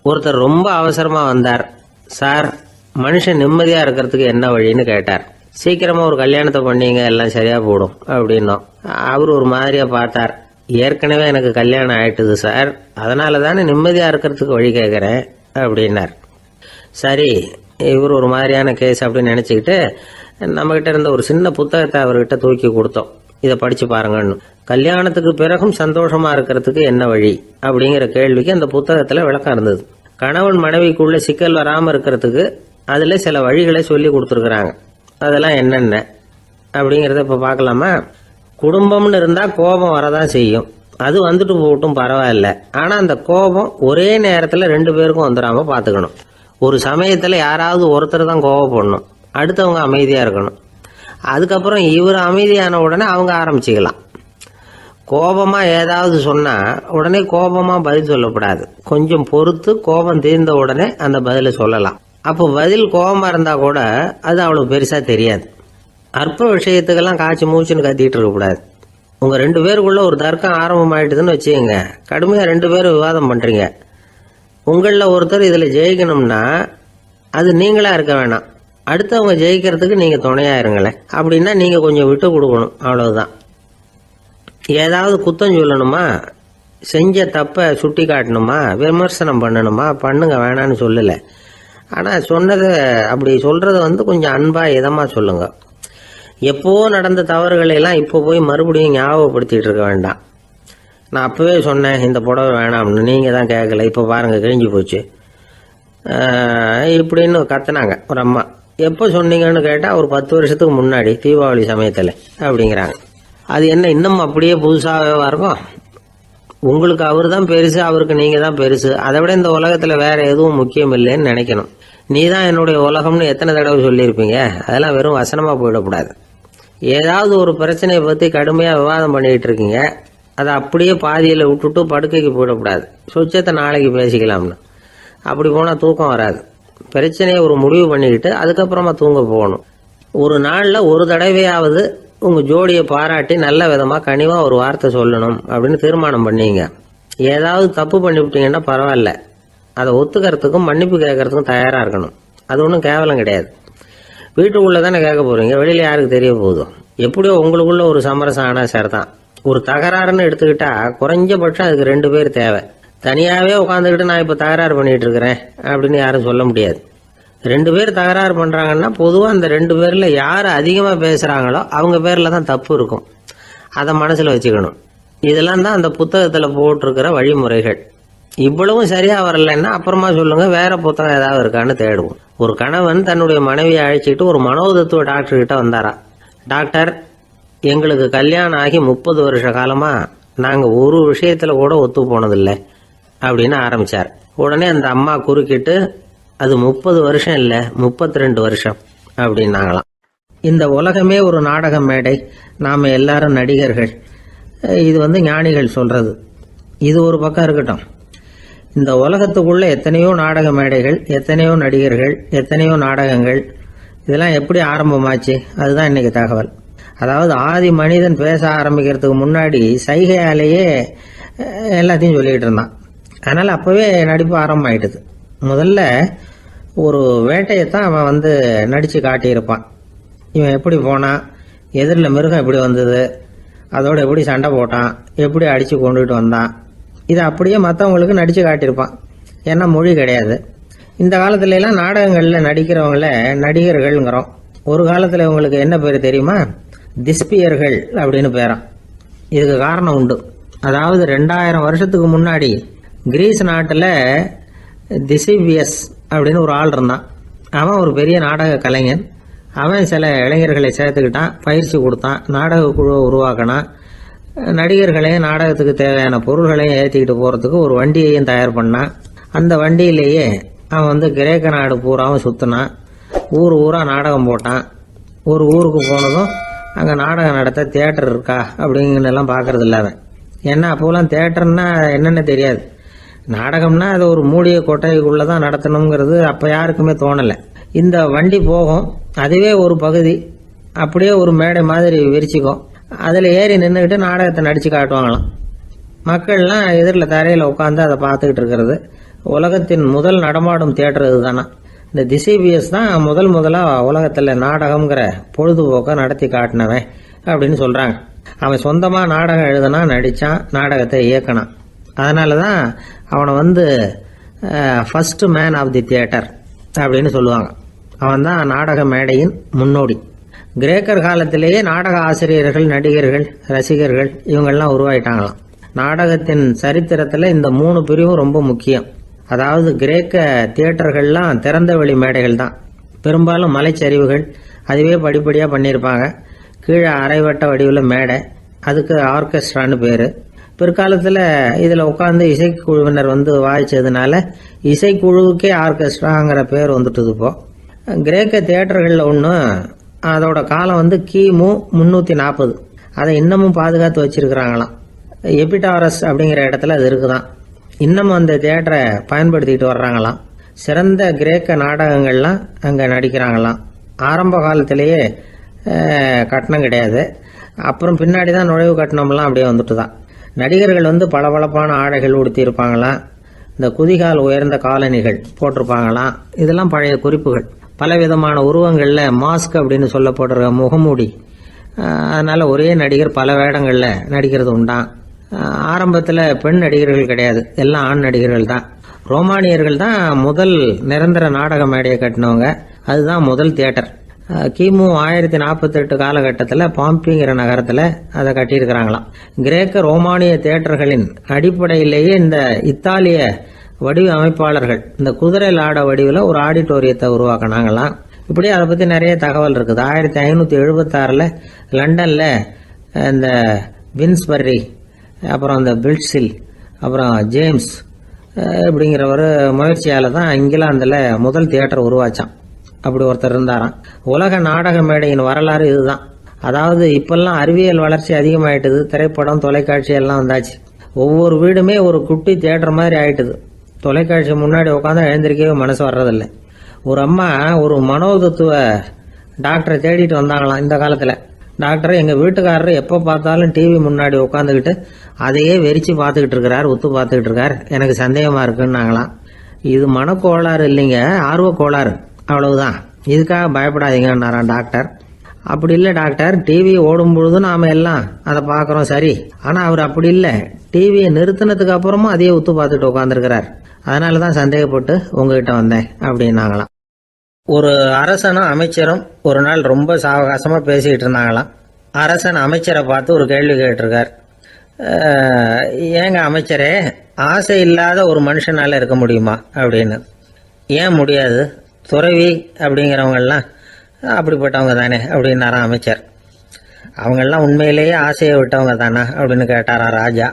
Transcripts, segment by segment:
ஒருத்தர் ரொம்ப அவசரமா வந்தார். சார், மனுஷன் நிம்மதியா இருக்கிறதுக்கு என்ன வழின்னு கேட்டார். சீக்கிரமா ஒரு கல்யாணத்தை பண்ணீங்க, எல்லாம் சரியா போடும் அப்படின்னோம். அவர் ஒரு மாதிரியா பார்த்தார். ஏற்கனவே எனக்கு கல்யாணம் ஆயிட்டுது சார், அதனால தானே நிம்மதியா இருக்கிறதுக்கு வழி கேட்கறேன் அப்படின்னார். சரி, இவர் ஒரு மாதிரியான கேஸ் அப்படின்னு நினைச்சுக்கிட்டு நம்மகிட்ட இருந்த ஒரு சின்ன புத்தகத்தை அவர்கிட்ட தூக்கி கொடுத்தோம். இதை படிச்சு பாருங்கன்னு. கல்யாணத்துக்கு பிறகும் சந்தோஷமா இருக்கிறதுக்கு என்ன வழி அப்படிங்கிற கேள்விக்கு அந்த புத்தகத்துல விளக்கம் இருந்தது. கணவன் மனைவிக்குள்ள சிக்கல் வராம இருக்கிறதுக்கு அதுல சில வழிகளை சொல்லி கொடுத்துருக்குறாங்க. அதெல்லாம் என்னென்ன அப்படிங்கிறத இப்ப பார்க்கலாமா? குடும்பம்னு இருந்தா கோபம் வரதான் செய்யும். அது வந்துட்டு போகட்டும், பரவாயில்ல. ஆனா அந்த கோபம் ஒரே நேரத்துல 2 பேருக்கும் வந்துடாம பாத்துக்கணும். ஒரு சமயத்துல யாராவது ஒருத்தர் தான் கோபப்படணும், அடுத்தவங்க அமைதியா இருக்கணும். அதுக்கப்புறம் இவர் அமைதியான உடனே அவங்க ஆரம்பிச்சுக்கலாம். கோபமா ஏதாவது சொன்னா உடனே கோபமா பதில் சொல்லக்கூடாது. கொஞ்சம் பொறுத்து கோபம் தீர்ந்த உடனே அந்த பதில சொல்லலாம். அப்போ பதில் கோபமா இருந்தா கூட அது அவ்வளவு பெருசா தெரியாது. அற்ப விஷயத்துக்கெல்லாம் காய்ச்சி மூச்சுன்னு கத்திட்டு இருக்கக்கூடாது. உங்க 2 பேருக்குள்ள ஒரு தர்க்கம் ஆரம்பமாயிட்டுதுன்னு வச்சுக்கோங்க. கடுமையா 2 பேரும் விவாதம் பண்றீங்க. உங்கள ஒருத்தர் இதுல ஜெயிக்கணும்னா அது நீங்களா இருக்க வேணாம், அடுத்தவங்க ஜெயிக்கிறதுக்கு நீங்க துணையா இருங்களேன். அப்படின்னா நீங்க கொஞ்சம் விட்டு கொடுக்கணும், அவ்வளவுதான். ஏதாவது குத்தம் சொல்லணுமா, செஞ்ச தப்ப சுட்டி காட்டணுமா, விமர்சனம் பண்ணணுமா, பண்ணுங்க, வேணான்னு சொல்லல. ஆனா சொன்னதை அப்படி சொல்றத கொஞ்சம் அன்பா இதமா சொல்லுங்க. எப்போ நடந்த தவறுகளை எல்லாம் இப்போ போய் மறுபடியும் ஞாபகப்படுத்திட்டு இருக்க வேண்டாம். நான் அப்பவே சொன்னேன் இந்த புடவை வேணாம்னு, நீங்க தான் கேட்கல, இப்போ பாருங்க கிழிஞ்சு போச்சு இப்படின்னு கத்துனாங்க ஒரு அம்மா. எப்போ சொன்னீங்கன்னு கேட்டா ஒரு 10 வருஷத்துக்கு முன்னாடி தீபாவளி சமயத்துல அப்படிங்கிறாங்க. அது என்ன இன்னும் அப்படியே புதுசாகவே இருக்கும்? உங்களுக்கு அவர் தான் பெருசு, அவருக்கு நீங்க தான் பெருசு. அதை விட இந்த உலகத்துல வேற எதுவும் முக்கியம் இல்லைன்னு நினைக்கணும். நீ தான் என்னுடைய உலகம்னு எத்தனை தடவை சொல்லியிருப்பீங்க? அதெல்லாம் வெறும் வசனமா போயிடக்கூடாது. ஏதாவது ஒரு பிரச்சனையை பத்தி கடுமையா விவாதம் பண்ணிட்டு இருக்கீங்க, அதை அப்படியே பாதியில விட்டுட்டு படுக்கைக்கு போயிடக்கூடாது. சொச்சத்தை நாளைக்கு பேசிக்கலாம்னு. அப்படி போனா தூக்கம் வராது. பிரச்சனையை ஒரு முடிவு பண்ணிக்கிட்டு அதுக்கப்புறமா தூங்க போகணும். ஒரு நாள்ல ஒரு தடவையாவது உங்க ஜோடியை பாராட்டி நல்ல விதமா கனிவா ஒரு வார்த்தை சொல்லணும் அப்படின்னு தீர்மானம் பண்ணீங்க. ஏதாவது தப்பு பண்ணிவிட்டீங்கன்னா பரவாயில்ல, அதை ஒத்துக்கிறதுக்கும் மன்னிப்பு கேட்கறதுக்கும் தயாரா இருக்கணும். அது ஒன்றும் கேவலம் கிடையாது. வீட்டுக்குள்ள தானே கேட்க போறீங்க, வெளியில யாருக்கு தெரிய போகுதோ? எப்படியோ உங்களுக்குள்ள ஒரு சமரசம் ஆனா சரிதான். ஒரு தகராறுன்னு எடுத்துக்கிட்டா குறைஞ்சபட்சம் அதுக்கு 2 பேர் தேவை. தனியாவே உட்காந்துக்கிட்டு நான் இப்ப தகராறு பண்ணிட்டு இருக்கிறேன் அப்படின்னு யாரும் சொல்ல முடியாது. 2 பேர் தகராறு பண்றாங்கன்னா பொதுவா அந்த 2 பேர்ல யாரு அதிகமா பேசுறாங்களோ அவங்க பேர்ல தான் தப்பு இருக்கும். அதை மனசுல வச்சுக்கணும். இதெல்லாம் தான் அந்த புத்தகத்துல போட்டிருக்கிற வழிமுறைகள். இவ்வளவும் சரியா வரலன்னா அப்புறமா சொல்லுங்க, வேற புத்தகம் ஏதாவது இருக்கான்னு தேடுவோம். ஒரு கணவன் தன்னுடைய மனைவியை அழைச்சிட்டு ஒரு மனோதத்துவ டாக்டர் கிட்ட வந்தாரா. டாக்டர், எங்களுக்கு கல்யாணம் ஆகி 30 வருஷ காலமா நாங்க ஒரு விஷயத்துல கூட ஒத்து போனதில்லை அப்படின்னு ஆரம்பிச்சார். உடனே அந்த அம்மா குறுக்கிட்டு, அது 30 வருஷம் இல்ல 32 வருஷம் அப்படின்னாங்களாம். இந்த உலகமே ஒரு நாடக மேடை, நாம எல்லாரும் நடிகர்கள். இது ஞானிகள் சொல்றது. இது ஒரு பக்கம் இருக்கட்டும். இந்த உலகத்துக்குள்ள எத்தனையோ நாடக மேடைகள், எத்தனையோ நடிகர்கள், எத்தனையோ நாடகங்கள், இதெல்லாம் எப்படி ஆரம்பமாச்சு? அதுதான் இன்னைக்கு தகவல். அதாவது ஆதி மனிதன் பேச ஆரம்பிக்கிறதுக்கு முன்னாடி சைகையாலேயே எல்லாத்தையும் சொல்லிட்டு இருந்தான். அதனால அப்பவே நடிப்பு ஆரம்பமாயிட்டுது. முதல்ல ஒரு வேட்டையத்தான் அவன் நடிச்சு காட்டியிருப்பான். இவன் எப்படி போனான், எதிரில் மிருகம் எப்படி வந்தது, அதோட எப்படி சண்டை போட்டான், எப்படி அடிச்சு கொண்டுகிட்டு வந்தான், இதை அப்படியே மற்றவங்களுக்கு நடிச்சு காட்டியிருப்பான். ஏன்னா மொழி கிடையாது. இந்த காலத்துல எல்லாம் நாடகங்கள்ல நடிக்கிறவங்கள நடிகர்கள்ங்கிறோம். ஒரு காலத்துல இவங்களுக்கு என்ன பேரு தெரியுமா? திஸ்பியர்கள் அப்படின்னு பேராம். இதுக்கு காரணம் உண்டு. அதாவது 2000 வருஷத்துக்கு முன்னாடி கிரீஸ் நாட்டுல திசிவியஸ் அப்படின்னு ஒரு ஆள் இருந்தான். அவன் ஒரு பெரிய நாடக கலைஞன். அவன் சில இளைஞர்களை சேர்த்துக்கிட்டான், பயிற்சி கொடுத்தான், நாடக குழுவை உருவாக்கினான். நடிகர்களையும் நாடகத்துக்கு தேவையான பொருள்களையும் ஏற்றிக்கிட்டு போறதுக்கு ஒரு வண்டியையும் தயார் பண்ணான். அந்த வண்டியிலேயே அவன் கிரேக்க நாடு பூராவும் சுத்தினான். ஊர் ஊரா நாடகம் போட்டான். ஒரு ஊருக்கு போனதும் அங்க நாடகம் நடத்த தியேட்டர் இருக்கா அப்படிங்கலாம் பாக்குறது இல்ல அவன். ஏன்னா அப்போலாம் தியேட்டர்னா என்னன்னு தெரியாது. நாடகம்னா அது ஒரு மூடிய கொட்டைக்குள்ளதான் நடத்தணுங்கிறது அப்ப யாருக்குமே தோணல. இந்த வண்டி போகும், அதுவே ஒரு பகுதி அப்படியே ஒரு மேடை மாதிரி விரிச்சுக்கும். அதுல ஏறி நின்றுகிட்டு நாடகத்தை நடிச்சு காட்டுவாங்களாம். மக்கள்லாம் எதிரில் தரையில உட்காந்து அதை பார்த்துக்கிட்டு இருக்கிறது. உலகத்தின் முதல் நடமாடும் தியேட்டர் இதுதானா. இந்த திசைபிஎஸ் தான் முதலா உலகத்துல நாடகம்ங்கிற பொழுதுபோக்க நடத்தி காட்டினவன் அப்படின்னு சொல்றாங்க. அவன் சொந்தமா நாடகம் எழுதுனா, நடிச்சான், நாடகத்தை இயக்கினான். அதனாலதான் அவனை first man of the theatre அப்படின்னு சொல்லுவாங்க. அவன் தான் நாடக மேடையின் முன்னோடி. கிரேக்கர் காலத்திலேயே நாடக ஆசிரியர்கள், நடிகர்கள், ரசிகர்கள் இவங்கெல்லாம் உருவாயிட்டாங்களாம். நாடகத்தின் சரித்திரத்துல இந்த 3 பிரிவும் ரொம்ப முக்கியம். அதாவது கிரேக்க தியேட்டர்கள்லாம் திறந்த வெளி மேடைகள் தான். பெரும்பாலும் மலைச்சரிவுகள், அதுவே படிப்படியா பண்ணியிருப்பாங்க. கீழே அரைவட்ட வடிவில் மேடை, அதுக்கு ஆர்கெஸ்ட்ரான்னு பேரு. பிற்காலத்தில் இதில் உட்காந்து இசைக்குழுவினர் வாய்ச்சதுனால இசைக்குழுவுக்கே ஆர்கெஸ்ட்ராங்கிற பேர் வந்துட்டுது. இப்போ கிரேக்க தியேட்டர்களில் ஒன்று, அதோட காலம் கிமு 340. அதை இன்னமும் பாதுகாத்து வச்சிருக்கிறாங்களாம். எபிடாரஸ் அப்படிங்கிற இடத்துல அது இருக்குதான். இன்னமும் அந்த தியேட்டரை பயன்படுத்திட்டு வர்றாங்களாம். சிறந்த கிரேக்க நாடகங்கள்லாம் அங்கே நடிக்கிறாங்களாம். ஆரம்ப காலத்திலேயே கட்டணம் கிடையாது. அப்புறம் பின்னாடி தான் நுழைவு கட்டணம்லாம் அப்படியே வந்துட்டு தான். நடிகர்கள் பளபளப்பான ஆடைகள் உடுத்தி இருப்பாங்களாம். இந்த குதிகால் உயர்ந்த காலணிகள் போட்டிருப்பாங்களாம். இதெல்லாம் பழைய குறிப்புகள். பலவிதமான உருவங்களில் மாஸ்க் அப்படின்னு சொல்லப்படுற முகமூடி. அதனால ஒரே நடிகர் பல வேடங்களில் நடிக்கிறது உண்டான். ஆரம்பத்தில் பெண் நடிகர்கள் கிடையாது, எல்லாம் ஆண் நடிகர்கள் தான். ரோமானியர்கள் தான் முதல் நிரந்தர நாடக மேடையை கட்டினவங்க. அதுதான் முதல் தியேட்டர். கிமு 1048 காலகட்டத்தில் பாம்பிங்கிற நகரத்தில் அதை கட்டியிருக்கிறாங்களாம். கிரேக்க ரோமானிய தியேட்டர்களின் அடிப்படையிலேயே இந்த இத்தாலிய வடிவ அமைப்பாளர்கள் இந்த குதிரை லாட வடிவில் ஒரு ஆடிட்டோரியத்தை உருவாக்கினாங்களாம். இப்படி அதை பற்றி நிறைய தகவல் இருக்குது. 1576 லண்டனில் இந்த வின்ஸ்பர்ரி, அப்புறம் இந்த பில்ட்ஸில், அப்புறம் ஜேம்ஸ் இப்படிங்கிற ஒரு முயற்சியால் தான் இங்கிலாந்தில் முதல் தியேட்டர் உருவாச்சான். அப்படி ஒருத்தர் இருந்தாராம். உலக நாடக மேடையின் வரலாறு இதுதான். அதாவது இப்பெல்லாம் அறிவியல் வளர்ச்சி அதிகமாயிட்டுது. திரைப்படம், தொலைக்காட்சி எல்லாம் வந்தாச்சு. ஒவ்வொரு வீடுமே ஒரு குட்டி தியேட்டர் மாதிரி ஆயிட்டுது. தொலைக்காட்சி முன்னாடி உட்காந்து எழுந்திருக்கவே மனசு வர்றதில்லை. ஒரு அம்மா ஒரு மனோதத்துவ டாக்டரை தேடிட்டு வந்தாங்களாம் இந்த காலத்தில். டாக்டர், எங்கள் வீட்டுக்காரர் எப்போ பார்த்தாலும் டிவி முன்னாடி உட்காந்துக்கிட்டு அதையே வெறிச்சு பார்த்துக்கிட்டு இருக்கிறார், உத்து பார்த்துக்கிட்டு இருக்கார், எனக்கு சந்தேகமாக இருக்குன்னாங்களாம். இது மனக்கோளாறு இல்லைங்க, ஆர்வ கோளாறு, அவ்வளவுதான், இதுக்காக பயப்படாதீங்கன்னாராம் டாக்டர். அப்படி இல்லை டாக்டர், டிவி ஓடும் பொழுது நாம எல்லாம் அதை பார்க்குறோம் சரி, ஆனால் அவர் அப்படி இல்லை, டிவியை நிறுத்தினதுக்கு அப்புறமும் அதையே உத்து பார்த்துட்டு உட்காந்துருக்கிறார், அதனால தான் சந்தேகப்பட்டு உங்ககிட்ட வந்தேன் அப்படின்னாங்களாம். ஒரு அரசனும் அமைச்சரும் ஒரு நாள் ரொம்ப சாவகாசமா பேசிக்கிட்டு இருந்தாங்களாம். அரசன் அமைச்சரை பார்த்து ஒரு கேள்வி கேட்டிருக்கார். ஏங்க அமைச்சரே, ஆசை இல்லாத ஒரு மனுஷனால இருக்க முடியுமா அப்படின்னு. ஏன் முடியாது, துறவி அப்படிங்கிறவங்கெல்லாம் அப்படிப்பட்டவங்க தானே அப்படின்னாராம் அமைச்சர். அவங்கெல்லாம் உண்மையிலேயே ஆசையை விட்டவங்க தானா அப்படின்னு கேட்டாராம் ராஜா.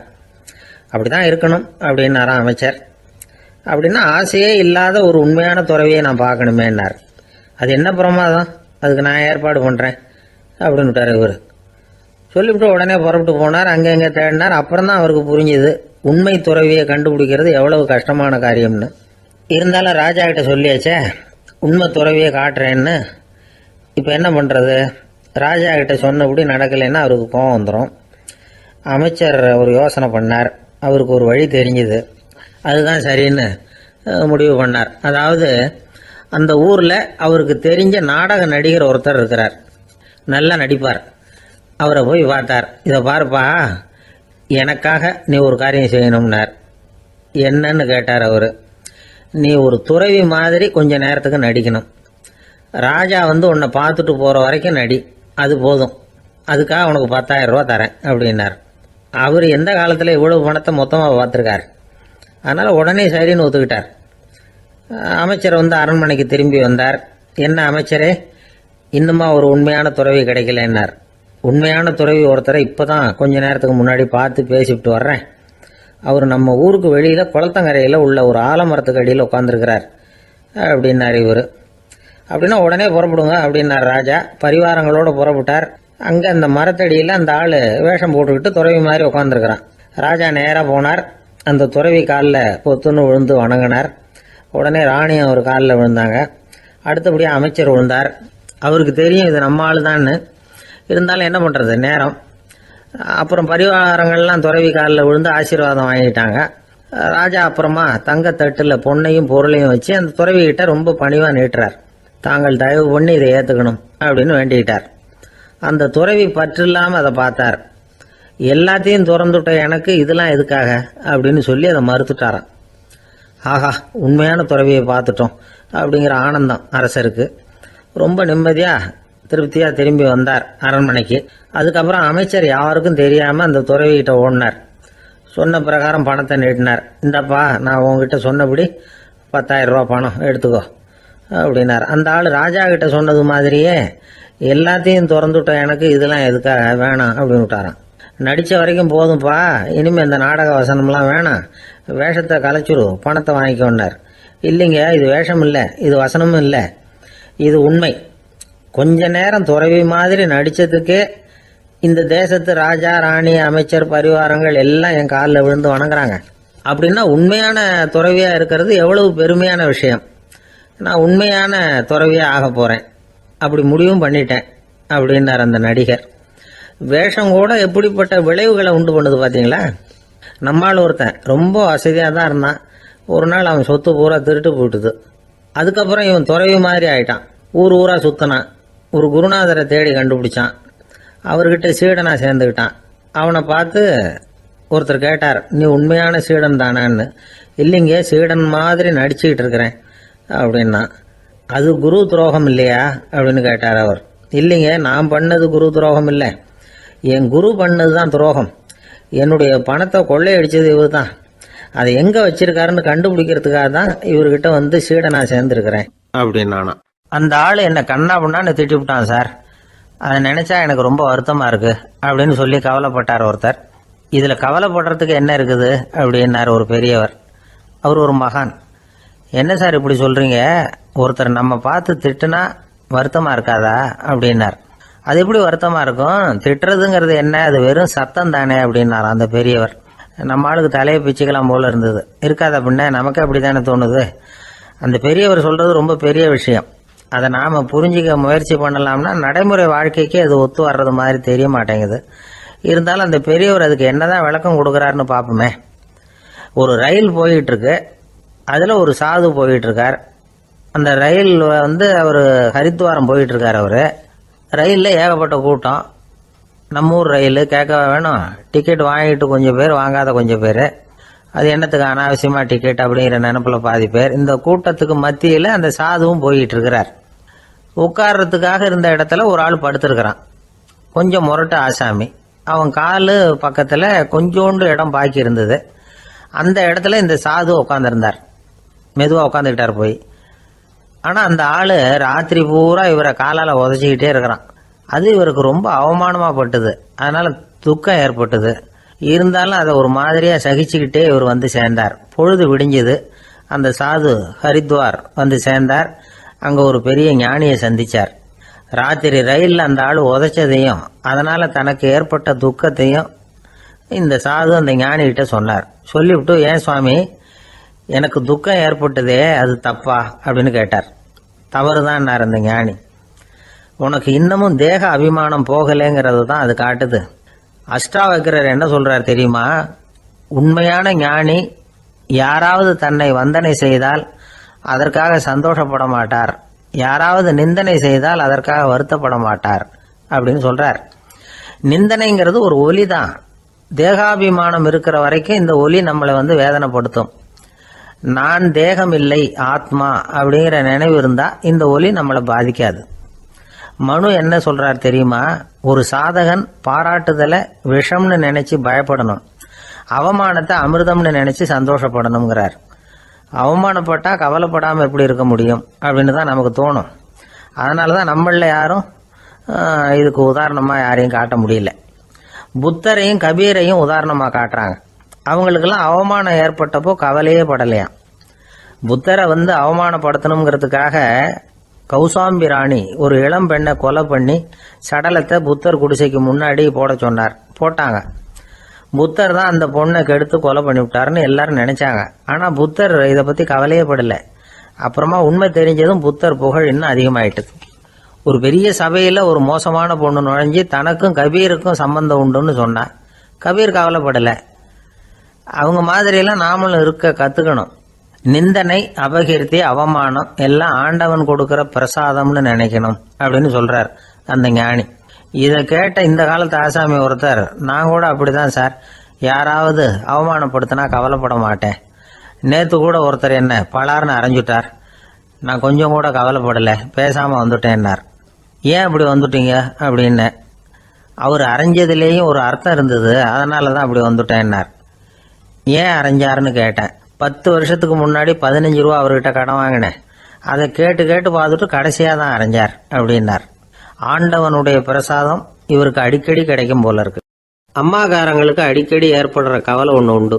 அப்படிதான் இருக்கணும் அப்படின்னாராம் அமைச்சர். அப்படின்னா ஆசையே இல்லாத ஒரு உண்மையான துறவியை நான் பார்க்கணுமேன்னார். அது என்ன பிரமாதம், அதுக்கு நான் ஏற்பாடு பண்ணுறேன் அப்படின்னு விட்டார் இவர். சொல்லிவிட்டு உடனே புறப்பட்டு போனார். அங்கே எங்கே தேடினார். அப்புறம் தான் அவருக்கு புரிஞ்சுது உண்மை துறவியை கண்டுபிடிக்கிறது எவ்வளவு கஷ்டமான காரியம்னு. இருந்தாலும் ராஜா கிட்ட சொல்லியாச்சே உண்மை துறவியை காட்டுறேன்னு. இப்போ என்ன பண்ணுறது, ராஜா கிட்ட சொன்னபடி நடக்கலைன்னா அவருக்கு கோவம் வந்துடும். அமைச்சர் ஒரு யோசனை பண்ணார். அவருக்கு ஒரு வழி தெரிஞ்சுது. அதுதான் சரின்னு முடிவு பண்ணார். அதாவது அந்த ஊரில் அவருக்கு தெரிஞ்ச நாடக நடிகர் ஒருத்தர் இருக்கிறார், நல்லா நடிப்பார். அவரை போய் பார்த்தார். இதை பாருப்பா, எனக்காக நீ ஒரு காரியம் செய்யணும்னார். என்னன்னு கேட்டார் அவர். நீ ஒரு துறவி மாதிரி கொஞ்ச நேரத்துக்கு நடிக்கணும். ராஜா உன்னை பார்த்துட்டு போகிற வரைக்கும் நடி, அது போதும், அதுக்காக உனக்கு 10,000 ரூபா தரேன் அப்படின்னார். அவர் எந்த காலத்தில் இவ்வளவு பணத்தை மொத்தமாக பார்த்துருக்கார். அதனால் உடனே சரின்னு ஒத்துக்கிட்டார். அமைச்சர் அரண்மனைக்கு திரும்பி வந்தார். என்ன அமைச்சரே, இன்னுமா ஒரு உண்மையான துறவி கிடைக்கலன்னார். உண்மையான துறவி ஒருத்தரை இப்போ தான் கொஞ்ச நேரத்துக்கு முன்னாடி பார்த்து பேசிவிட்டு வர்றேன். அவர் நம்ம ஊருக்கு வெளியில் குளத்தங்கரையில் உள்ள ஒரு ஆலமரத்துக்கு அடியில் உட்காந்துருக்கிறார் அப்படின்னார் இவர். அப்படின்னா உடனே புறப்படுங்க அப்படின்னார் ராஜா. பரிவாரங்களோடு புறப்பட்டார். அங்கே அந்த மரத்தடியில் அந்த ஆள் வேஷம் போட்டுக்கிட்டு துறவி மாதிரி உட்காந்துருக்கிறான். ராஜா நேராக போனார். அந்த துறவி காலில் பொத்துன்னு விழுந்து வணங்கினார். உடனே ராணியும் அவர் காலில் விழுந்தாங்க. அடுத்தபடியாக அமைச்சர் விழுந்தார். அவருக்கு தெரியும் இது நம்ம ஆள் தான்னு. இருந்தாலும் என்ன பண்ணுறது, நேரம். அப்புறம் பரிவாரங்கள்லாம் துறவி காலில் விழுந்து ஆசீர்வாதம் வாங்கிட்டாங்க. ராஜா அப்புறமா தங்கத்தட்டில் பொன்னையும் பொருளையும் வச்சு அந்த துறவிகிட்ட ரொம்ப பணிவாக நீட்டுறார். தாங்கள் தயவு பண்ணி இதை ஏற்றுக்கணும் அப்படின்னு வேண்டிக்கிட்டார். அந்த துறவி பற்றில்லாமல் அதை பார்த்தார். எல்லாத்தையும் திறந்துட்ட எனக்கு இதெல்லாம் எதுக்காக அப்படின்னு சொல்லி அதை மறுத்துட்டாராம். ஆஹா, உண்மையான துறவியை பார்த்துட்டோம் அப்படிங்கிற ஆனந்தம் அரசருக்கு. ரொம்ப நிம்மதியாக திருப்தியாக திரும்பி வந்தார் அரண்மனைக்கு. அதுக்கப்புறம் அமைச்சர் யாருக்கும் தெரியாமல் அந்த துறவிகிட்ட ஓடினார். சொன்ன பிரகாரம் பணத்தை நீட்டினார். இந்தப்பா, நான் உங்ககிட்ட சொன்னபடி 10,000 ரூபா பணம் எடுத்துக்கோ அப்படின்னார். அந்த ஆள் ராஜா கிட்ட சொன்னது மாதிரியே எல்லாத்தையும் திறந்துட்ட எனக்கு இதெல்லாம் எதுக்காக வேணாம் அப்படின்னு விட்டாரான். நடித்த வரைக்கும் போதும்ப்பா, இனிமேல் இந்த நாடக வசனம்லாம் வேணாம், வேஷத்தை கலைச்சிரு, பணத்தை வாங்கிக்கோன்னார். இல்லைங்க, இது வேஷம் இல்லை, இது வசனமும் இல்லை, இது உண்மை. கொஞ்ச நேரம் துறவி மாதிரி நடித்ததுக்கே இந்த தேசத்து ராஜா, ராணி, அமைச்சர், பரிவாரங்கள் எல்லாம் என் காலில் விழுந்து வணங்குறாங்க. அப்படின்னா உண்மையான துறவியாக இருக்கிறது எவ்வளவு பெருமையான விஷயம். நான் உண்மையான துறவியாக ஆக போகிறேன், அப்படி முடிவும் பண்ணிட்டேன் அப்படின்னார் அந்த நடிகர். வேஷம் கூட எப்படிப்பட்ட விளைவுகளை உண்டு பண்ணுது பார்த்தீங்களா. நம்மால் ஒருத்தன் ரொம்ப வசதியாக தான் இருந்தான். ஒரு நாள் அவன் சொத்து பூரா திருட்டு போயிட்டுது. அதுக்கப்புறம் இவன் துறவி மாதிரி ஆயிட்டான். ஊர் ஊராக சுற்றினான். ஒரு குருநாதரை தேடி கண்டுபிடிச்சான். அவர்கிட்ட சீடனா சேர்ந்துக்கிட்டான். அவனை பார்த்து ஒருத்தர் கேட்டார், நீ உண்மையான சீடன் தானான்னு. இல்லைங்க, சீடன் மாதிரி நடிச்சுக்கிட்டு இருக்கிறேன் அப்படின்னா. அது குரு துரோகம் இல்லையா அப்படின்னு கேட்டார் அவர். இல்லைங்க, நான் பண்ணது குரு துரோகம் இல்லை, என் குரு பண்ணது தான் துரோகம். என்னுடைய பணத்தை கொள்ளையடிச்சது இவர் தான். அதை எங்கே வச்சிருக்காருன்னு கண்டுபிடிக்கிறதுக்காக தான் இவர்கிட்ட வந்து சீடனா சேர்ந்துருக்கிறேன் அப்படின்னானா. அந்த ஆள் என்னை கண்ணா பண்ணான்னு திட்டி விட்டான் சார். அதை நினைச்சா எனக்கு ரொம்ப வருத்தமா இருக்கு அப்படின்னு சொல்லி கவலைப்பட்டார் ஒருத்தர். இதுல கவலைப்படுறதுக்கு என்ன இருக்குது அப்படின்னார் ஒரு பெரியவர். அவர் ஒரு மகான். என்ன சார் இப்படி சொல்றீங்க, ஒருத்தர் நம்ம பார்த்து திட்டுனா வருத்தமா இருக்காதா அப்படின்னார். அது எப்படி வருத்தமா இருக்கும், திட்டுறதுங்கிறது என்ன, அது வெறும் சத்தம் தானே அப்படின்னார் அந்த பெரியவர். நம்ம ஆளுக்கு தலையை பிச்சுக்கலாம் போல இருந்தது. இருக்காத அப்படின்னா நமக்கு அப்படி தானே தோணுது. அந்த பெரியவர் சொல்றது ரொம்ப பெரிய விஷயம். அதை நாம புரிஞ்சிக்க முயற்சி பண்ணலாம்னா நடைமுறை வாழ்க்கைக்கு அது ஒத்து வர்றது மாதிரி தெரிய மாட்டேங்குது. இருந்தாலும் அந்த பெரியவர் அதுக்கு என்னதான் விளக்கம் கொடுக்குறாருன்னு பார்ப்போமே. ஒரு ரயில் போயிட்டு இருக்கு, அதுல ஒரு சாது போயிட்டு இருக்கார். அந்த ரயில் வந்து அவர் ஹரித்வாரம் போயிட்டு இருக்கார். அவரு ரயிலில் ஏகப்பட்ட கூட்டம். நம்ம ஊர் ரயில் கேட்க வேணும், டிக்கெட் வாங்கிட்டு கொஞ்சம் பேர், வாங்காத கொஞ்சம் பேர். அது என்னத்துக்கு அனாவசியமா டிக்கெட் அப்படிங்கிற நினைப்புல பாதி பேர். இந்த கூட்டத்துக்கு மத்தியில் அந்த சாதுவும் போயிட்டு இருக்கிறார். உட்கார்றதுக்காக இருந்த இடத்துல ஒரு ஆள் படுத்திருக்கிறான். கொஞ்சம் முரட்டு ஆசாமி. அவன் காலு பக்கத்துல கொஞ்சோண்டு இடம் பாக்கி இருந்தது. அந்த இடத்துல இந்த சாது உட்காந்துருந்தார். மெதுவா உட்காந்துக்கிட்டார் போய். ஆனா அந்த ஆளு ராத்திரி பூரா இவரை காலால உதச்சிக்கிட்டே இருக்கிறான். அது இவருக்கு ரொம்ப அவமானமா பட்டுது. அதனால துக்கம் ஏற்பட்டது. இருந்தாலும் அதை ஒரு மாதிரியா சகிச்சுக்கிட்டே இவர் வந்து சேர்ந்தார். பொழுது விடிஞ்சது. அந்த சாது ஹரித்வார் வந்து சேர்ந்தார். அங்க ஒரு பெரிய ஞானியை சந்திச்சார். ராத்திரி ரயில்ல அந்த ஆள் உதைச்சதையும் அதனால தனக்கு ஏற்பட்ட துக்கத்தையும் இந்த சாது அந்த ஞானி கிட்ட சொன்னார். சொல்லிவிட்டு, ஏன் சுவாமி, எனக்கு துக்கம் ஏற்பட்டதே அது தப்பா அப்படின்னு கேட்டார். தவறுதான் அந்த ஞானி. உனக்கு இன்னமும் தேக அபிமானம் போகலைங்கிறது தான் அது காட்டுது. அஷ்டாவக்கிரர் என்ன சொல்றார் தெரியுமா? உண்மையான ஞானி யாராவது தன்னை வந்தனை செய்தால் அதற்காக சந்தோஷப்பட மாட்டார், யாராவது நிந்தனை செய்தால் அதற்காக வருத்தப்பட மாட்டார் அப்படின்னு சொல்றார். நிந்தனைங்கிறது ஒரு ஒலி தான். தேகாபிமானம் இருக்கிற வரைக்கும் இந்த ஒலி நம்மளை வந்து வேதனைப்படுத்தும். நான் தேகம் இல்லை, ஆத்மா அப்படிங்கிற நினைவு இருந்தா இந்த ஒலி நம்மளை பாதிக்காது. மனு என்ன சொல்றார் தெரியுமா? ஒரு சாதகன் பாராட்டுதலை விஷம்னு நினைச்சு பயப்படணும், அவமானத்தை அமிர்தம்னு நினைச்சு சந்தோஷப்படணுங்கிறார். அவமானப்பட்டா கவலைப்படாம எப்படி இருக்க முடியும் அப்படின்னு தான் நமக்கு தோணும். அதனாலதான் நம்மள யாரும் இதுக்கு உதாரணமா யாரையும் காட்ட முடியல. புத்தரையும் கபீரையும் உதாரணமா காட்டுறாங்க. அவங்களுக்கெல்லாம் அவமானம் ஏற்பட்டப்போ கவலையே படலையாம். புத்தரை வந்து அவமானப்படுத்தணுங்கிறதுக்காக கௌசாம்பி ராணி ஒரு இளம் பெண்ணை கொலை பண்ணி சடலத்தை புத்தர் குடிசைக்கு முன்னாடி போட சொன்னார். போட்டாங்க. புத்தர் தான் அந்த பொண்ணை கெடுத்து கொலை பண்ணி விட்டாருன்னு எல்லாரும் நினைச்சாங்க. ஆனா புத்தர் இதை பத்தி கவலையே படல. அப்புறமா உண்மை தெரிஞ்சதும் புத்தர் புகழ் இன்னும் அதிகமாயிட்டது. ஒரு பெரிய சபையில ஒரு மோசமான பொண்ணு நுழைஞ்சு தனக்கும் கபீருக்கும் சம்பந்தம் உண்டுன்னு சொன்னா கபீர் கவலைப்படல. அவங்க மாதிரியெல்லாம் நாமளும் இருக்க கத்துக்கணும். நிந்தனை, அபகீர்த்தி, அவமானம் எல்லாம் ஆண்டவன் கொடுக்கிற பிரசாதம்னு நினைக்கணும் அப்படின்னு சொல்றார் அந்த ஞானி. இதை கேட்ட இந்த காலத்து ஆசாமி ஒருத்தர், நான் கூட அப்படிதான் சார், யாராவது அவமானப்படுத்தினா கவலைப்பட மாட்டேன். நேற்று கூட ஒருத்தர் என்ன பலார்னு அரைஞ்சுட்டார், நான் கொஞ்சம் கூட கவலைப்படலை, பேசாமல் வந்துட்டேன்னார். ஏன் அப்படி வந்துட்டீங்க அப்படின்னு. அவர் அரைஞ்சதுலேயும் ஒரு அர்த்தம் இருந்தது, அதனால தான் அப்படி வந்துட்டேன்னார். ஏன் அரைஞ்சாருன்னு கேட்டேன். 10 வருஷத்துக்கு முன்னாடி 15 ரூபா அவர்கிட்ட கடன் வாங்கினேன், அதை கேட்டு கேட்டு பார்த்துட்டு கடைசியாக தான் அரைஞ்சார் அப்படின்னார். ஆண்டவனுடைய பிரசாதம் இவருக்கு அடிக்கடி கிடைக்கும் போல இருக்கு. அம்மாக்காரங்களுக்கு அடிக்கடி ஏற்படுற கவலை ஒன்று உண்டு.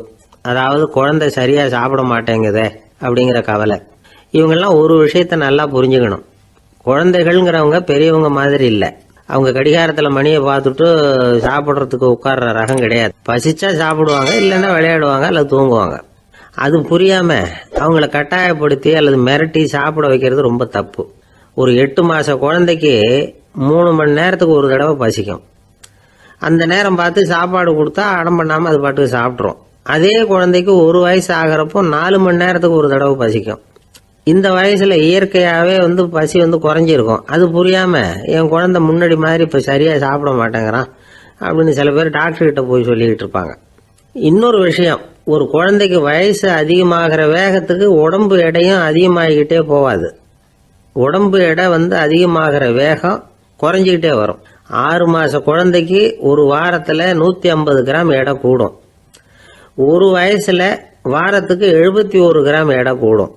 அதாவது குழந்தை சரியா சாப்பிட மாட்டேங்குதே அப்படிங்கிற கவலை. இவங்கெல்லாம் ஒரு விஷயத்த நல்லா புரிஞ்சுக்கணும். குழந்தைகள்ங்கிறவங்க பெரியவங்க மாதிரி இல்லை. அவங்க கடிகாரத்தில் மணியை பார்த்துட்டு சாப்பிட்றதுக்கு உட்கார்ற ரகம் கிடையாது. பசிச்சா சாப்பிடுவாங்க, இல்லைன்னா விளையாடுவாங்க அல்லது தூங்குவாங்க. அது புரியாம அவங்கள கட்டாயப்படுத்தி அல்லது மிரட்டி சாப்பிட வைக்கிறது ரொம்ப தப்பு. ஒரு 8 மாச குழந்தைக்கு 3 மணி நேரத்துக்கு ஒரு தடவை பசிக்கும். அந்த நேரம் பார்த்து சாப்பாடு கொடுத்தா அடம் பண்ணாம அது பாட்டுக்கு சாப்பிட்றோம். அதே குழந்தைக்கு 1 வயசு ஆகிறப்போ 4 மணி நேரத்துக்கு ஒரு தடவை பசிக்கும். இந்த வயசுல இயற்கையாவே பசி குறைஞ்சிருக்கும். அது புரியாம என் குழந்தை முன்னாடி மாதிரி இப்ப சரியா சாப்பிட மாட்டேங்கிறான் அப்படின்னு சில பேர் டாக்டர் கிட்ட போய் சொல்லிக்கிட்டு இருப்பாங்க. இன்னொரு விஷயம், ஒரு குழந்தைக்கு வயசு அதிகமாகிற வேகத்துக்கு உடம்பு எடையும் அதிகமாகிக்கிட்டே போவாது. உடம்பு எடை அதிகமாகிற வேகம் குறைஞ்சிக்கிட்டே வரும். 6 மாச குழந்தைக்கு ஒரு வாரத்துல 150 கிராம் எடை கூடும். ஒரு வயசுல வாரத்துக்கு 71 கிராம் எடை கூடும்.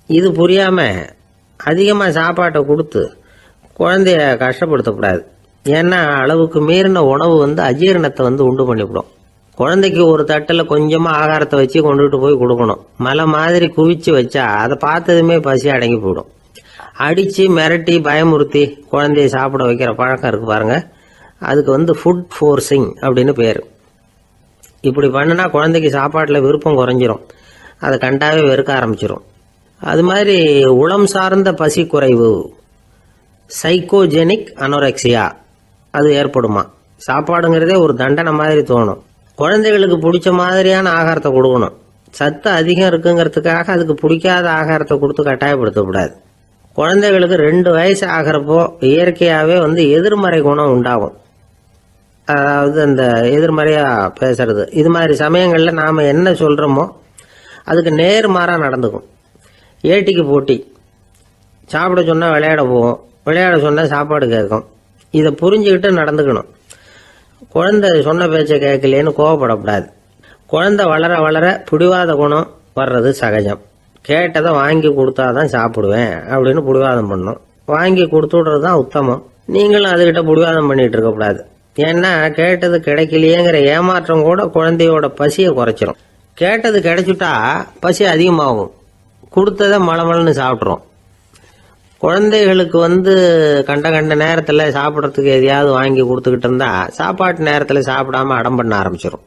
இது புரியாம அதிகமா சாப்பாட்டை கொடுத்து குழந்தைய கஷ்டப்படுத்தக்கூடாது. ஏன்னா அளவுக்கு மீறின உணவு அஜீரணத்தை உண்டு பண்ணிவிடும். குழந்தைக்கு ஒரு தட்டில் கொஞ்சமா ஆகாரத்தை வச்சு கொண்டுட்டு போய் கொடுக்கணும். மலை மாதிரி குவிச்சு வச்சா அதை பார்த்ததுமே பசி அடங்கி போயிடும். அடிச்சு மிரட்டி பயமுறுத்தி குழந்தைய சாப்பிட வைக்கிற பழக்கம் இருக்கு பாருங்க, அதுக்கு ஃபுட் ஃபோர்ஸிங் அப்படின்னு பேரு. இப்படி பண்ணுனா குழந்தைக்கு சாப்பாட்டில் விருப்பம் குறைஞ்சிரும், அதை கண்டாவே வெறுக்க ஆரம்பிச்சிடும். அது மாதிரி உளம் சார்ந்த பசி குறைவு, சைக்கோஜெனிக் அனோரெக்சியா, அது ஏற்படுமா. சாப்பாடுங்கிறதே ஒரு தண்டனை மாதிரி தோணும். குழந்தைகளுக்கு பிடிச்ச மாதிரியான ஆகாரத்தை கொடுக்கணும். சத்து அதிகம் இருக்குங்கிறதுக்காக அதுக்கு பிடிக்காத ஆகாரத்தை கொடுத்து கட்டாயப்படுத்தக்கூடாது. குழந்தைகளுக்கு 2 வயசு ஆகிறப்போ இயற்கையாகவே எதிர்மறை குணம் உண்டாகும். அதாவது அந்த எதிர்மறையா பேசுறது. இது மாதிரி சமயங்களில் நாம் என்ன சொல்கிறோமோ அதுக்கு நேர்மாறாக நடந்துக்கும். ஏட்டிக்கு போட்டி. சாப்பிட சொன்னால் விளையாட போவோம், விளையாட சொன்னால் சாப்பாடு கேட்கும். இதை புரிஞ்சுக்கிட்டு நடந்துக்கணும். குழந்தை சொன்ன பேச்சை கேட்கலேன்னு கோவப்படக்கூடாது. குழந்தை வளர வளர பிடிவாத குணம் வர்றது சகஜம். கேட்டதை வாங்கி கொடுத்தாதான் சாப்பிடுவேன் அப்படின்னு பிடிவாதம் பண்ணும். வாங்கி கொடுத்து விடுறது தான் உத்தமம். நீங்களும் அதுகிட்ட பிடிவாதம் பண்ணிட்டு இருக்கக்கூடாது. ஏன்னா கேட்டது கிடைக்கலையேங்கிற ஏமாற்றம் கூட குழந்தையோட பசியை குறைச்சிரும். கேட்டது கிடைச்சிட்டா பசி அதிகமாகும். கொடுத்ததை மளமளன்னு சாப்பிட்றோம். குழந்தைகளுக்கு கண்ட கண்ட நேரத்தில் சாப்பிட்றதுக்கு எதையாவது வாங்கி கொடுத்துக்கிட்டு இருந்தா சாப்பாட்டு நேரத்தில் சாப்பிடாம அடம் பண்ண ஆரம்பிச்சிடும்.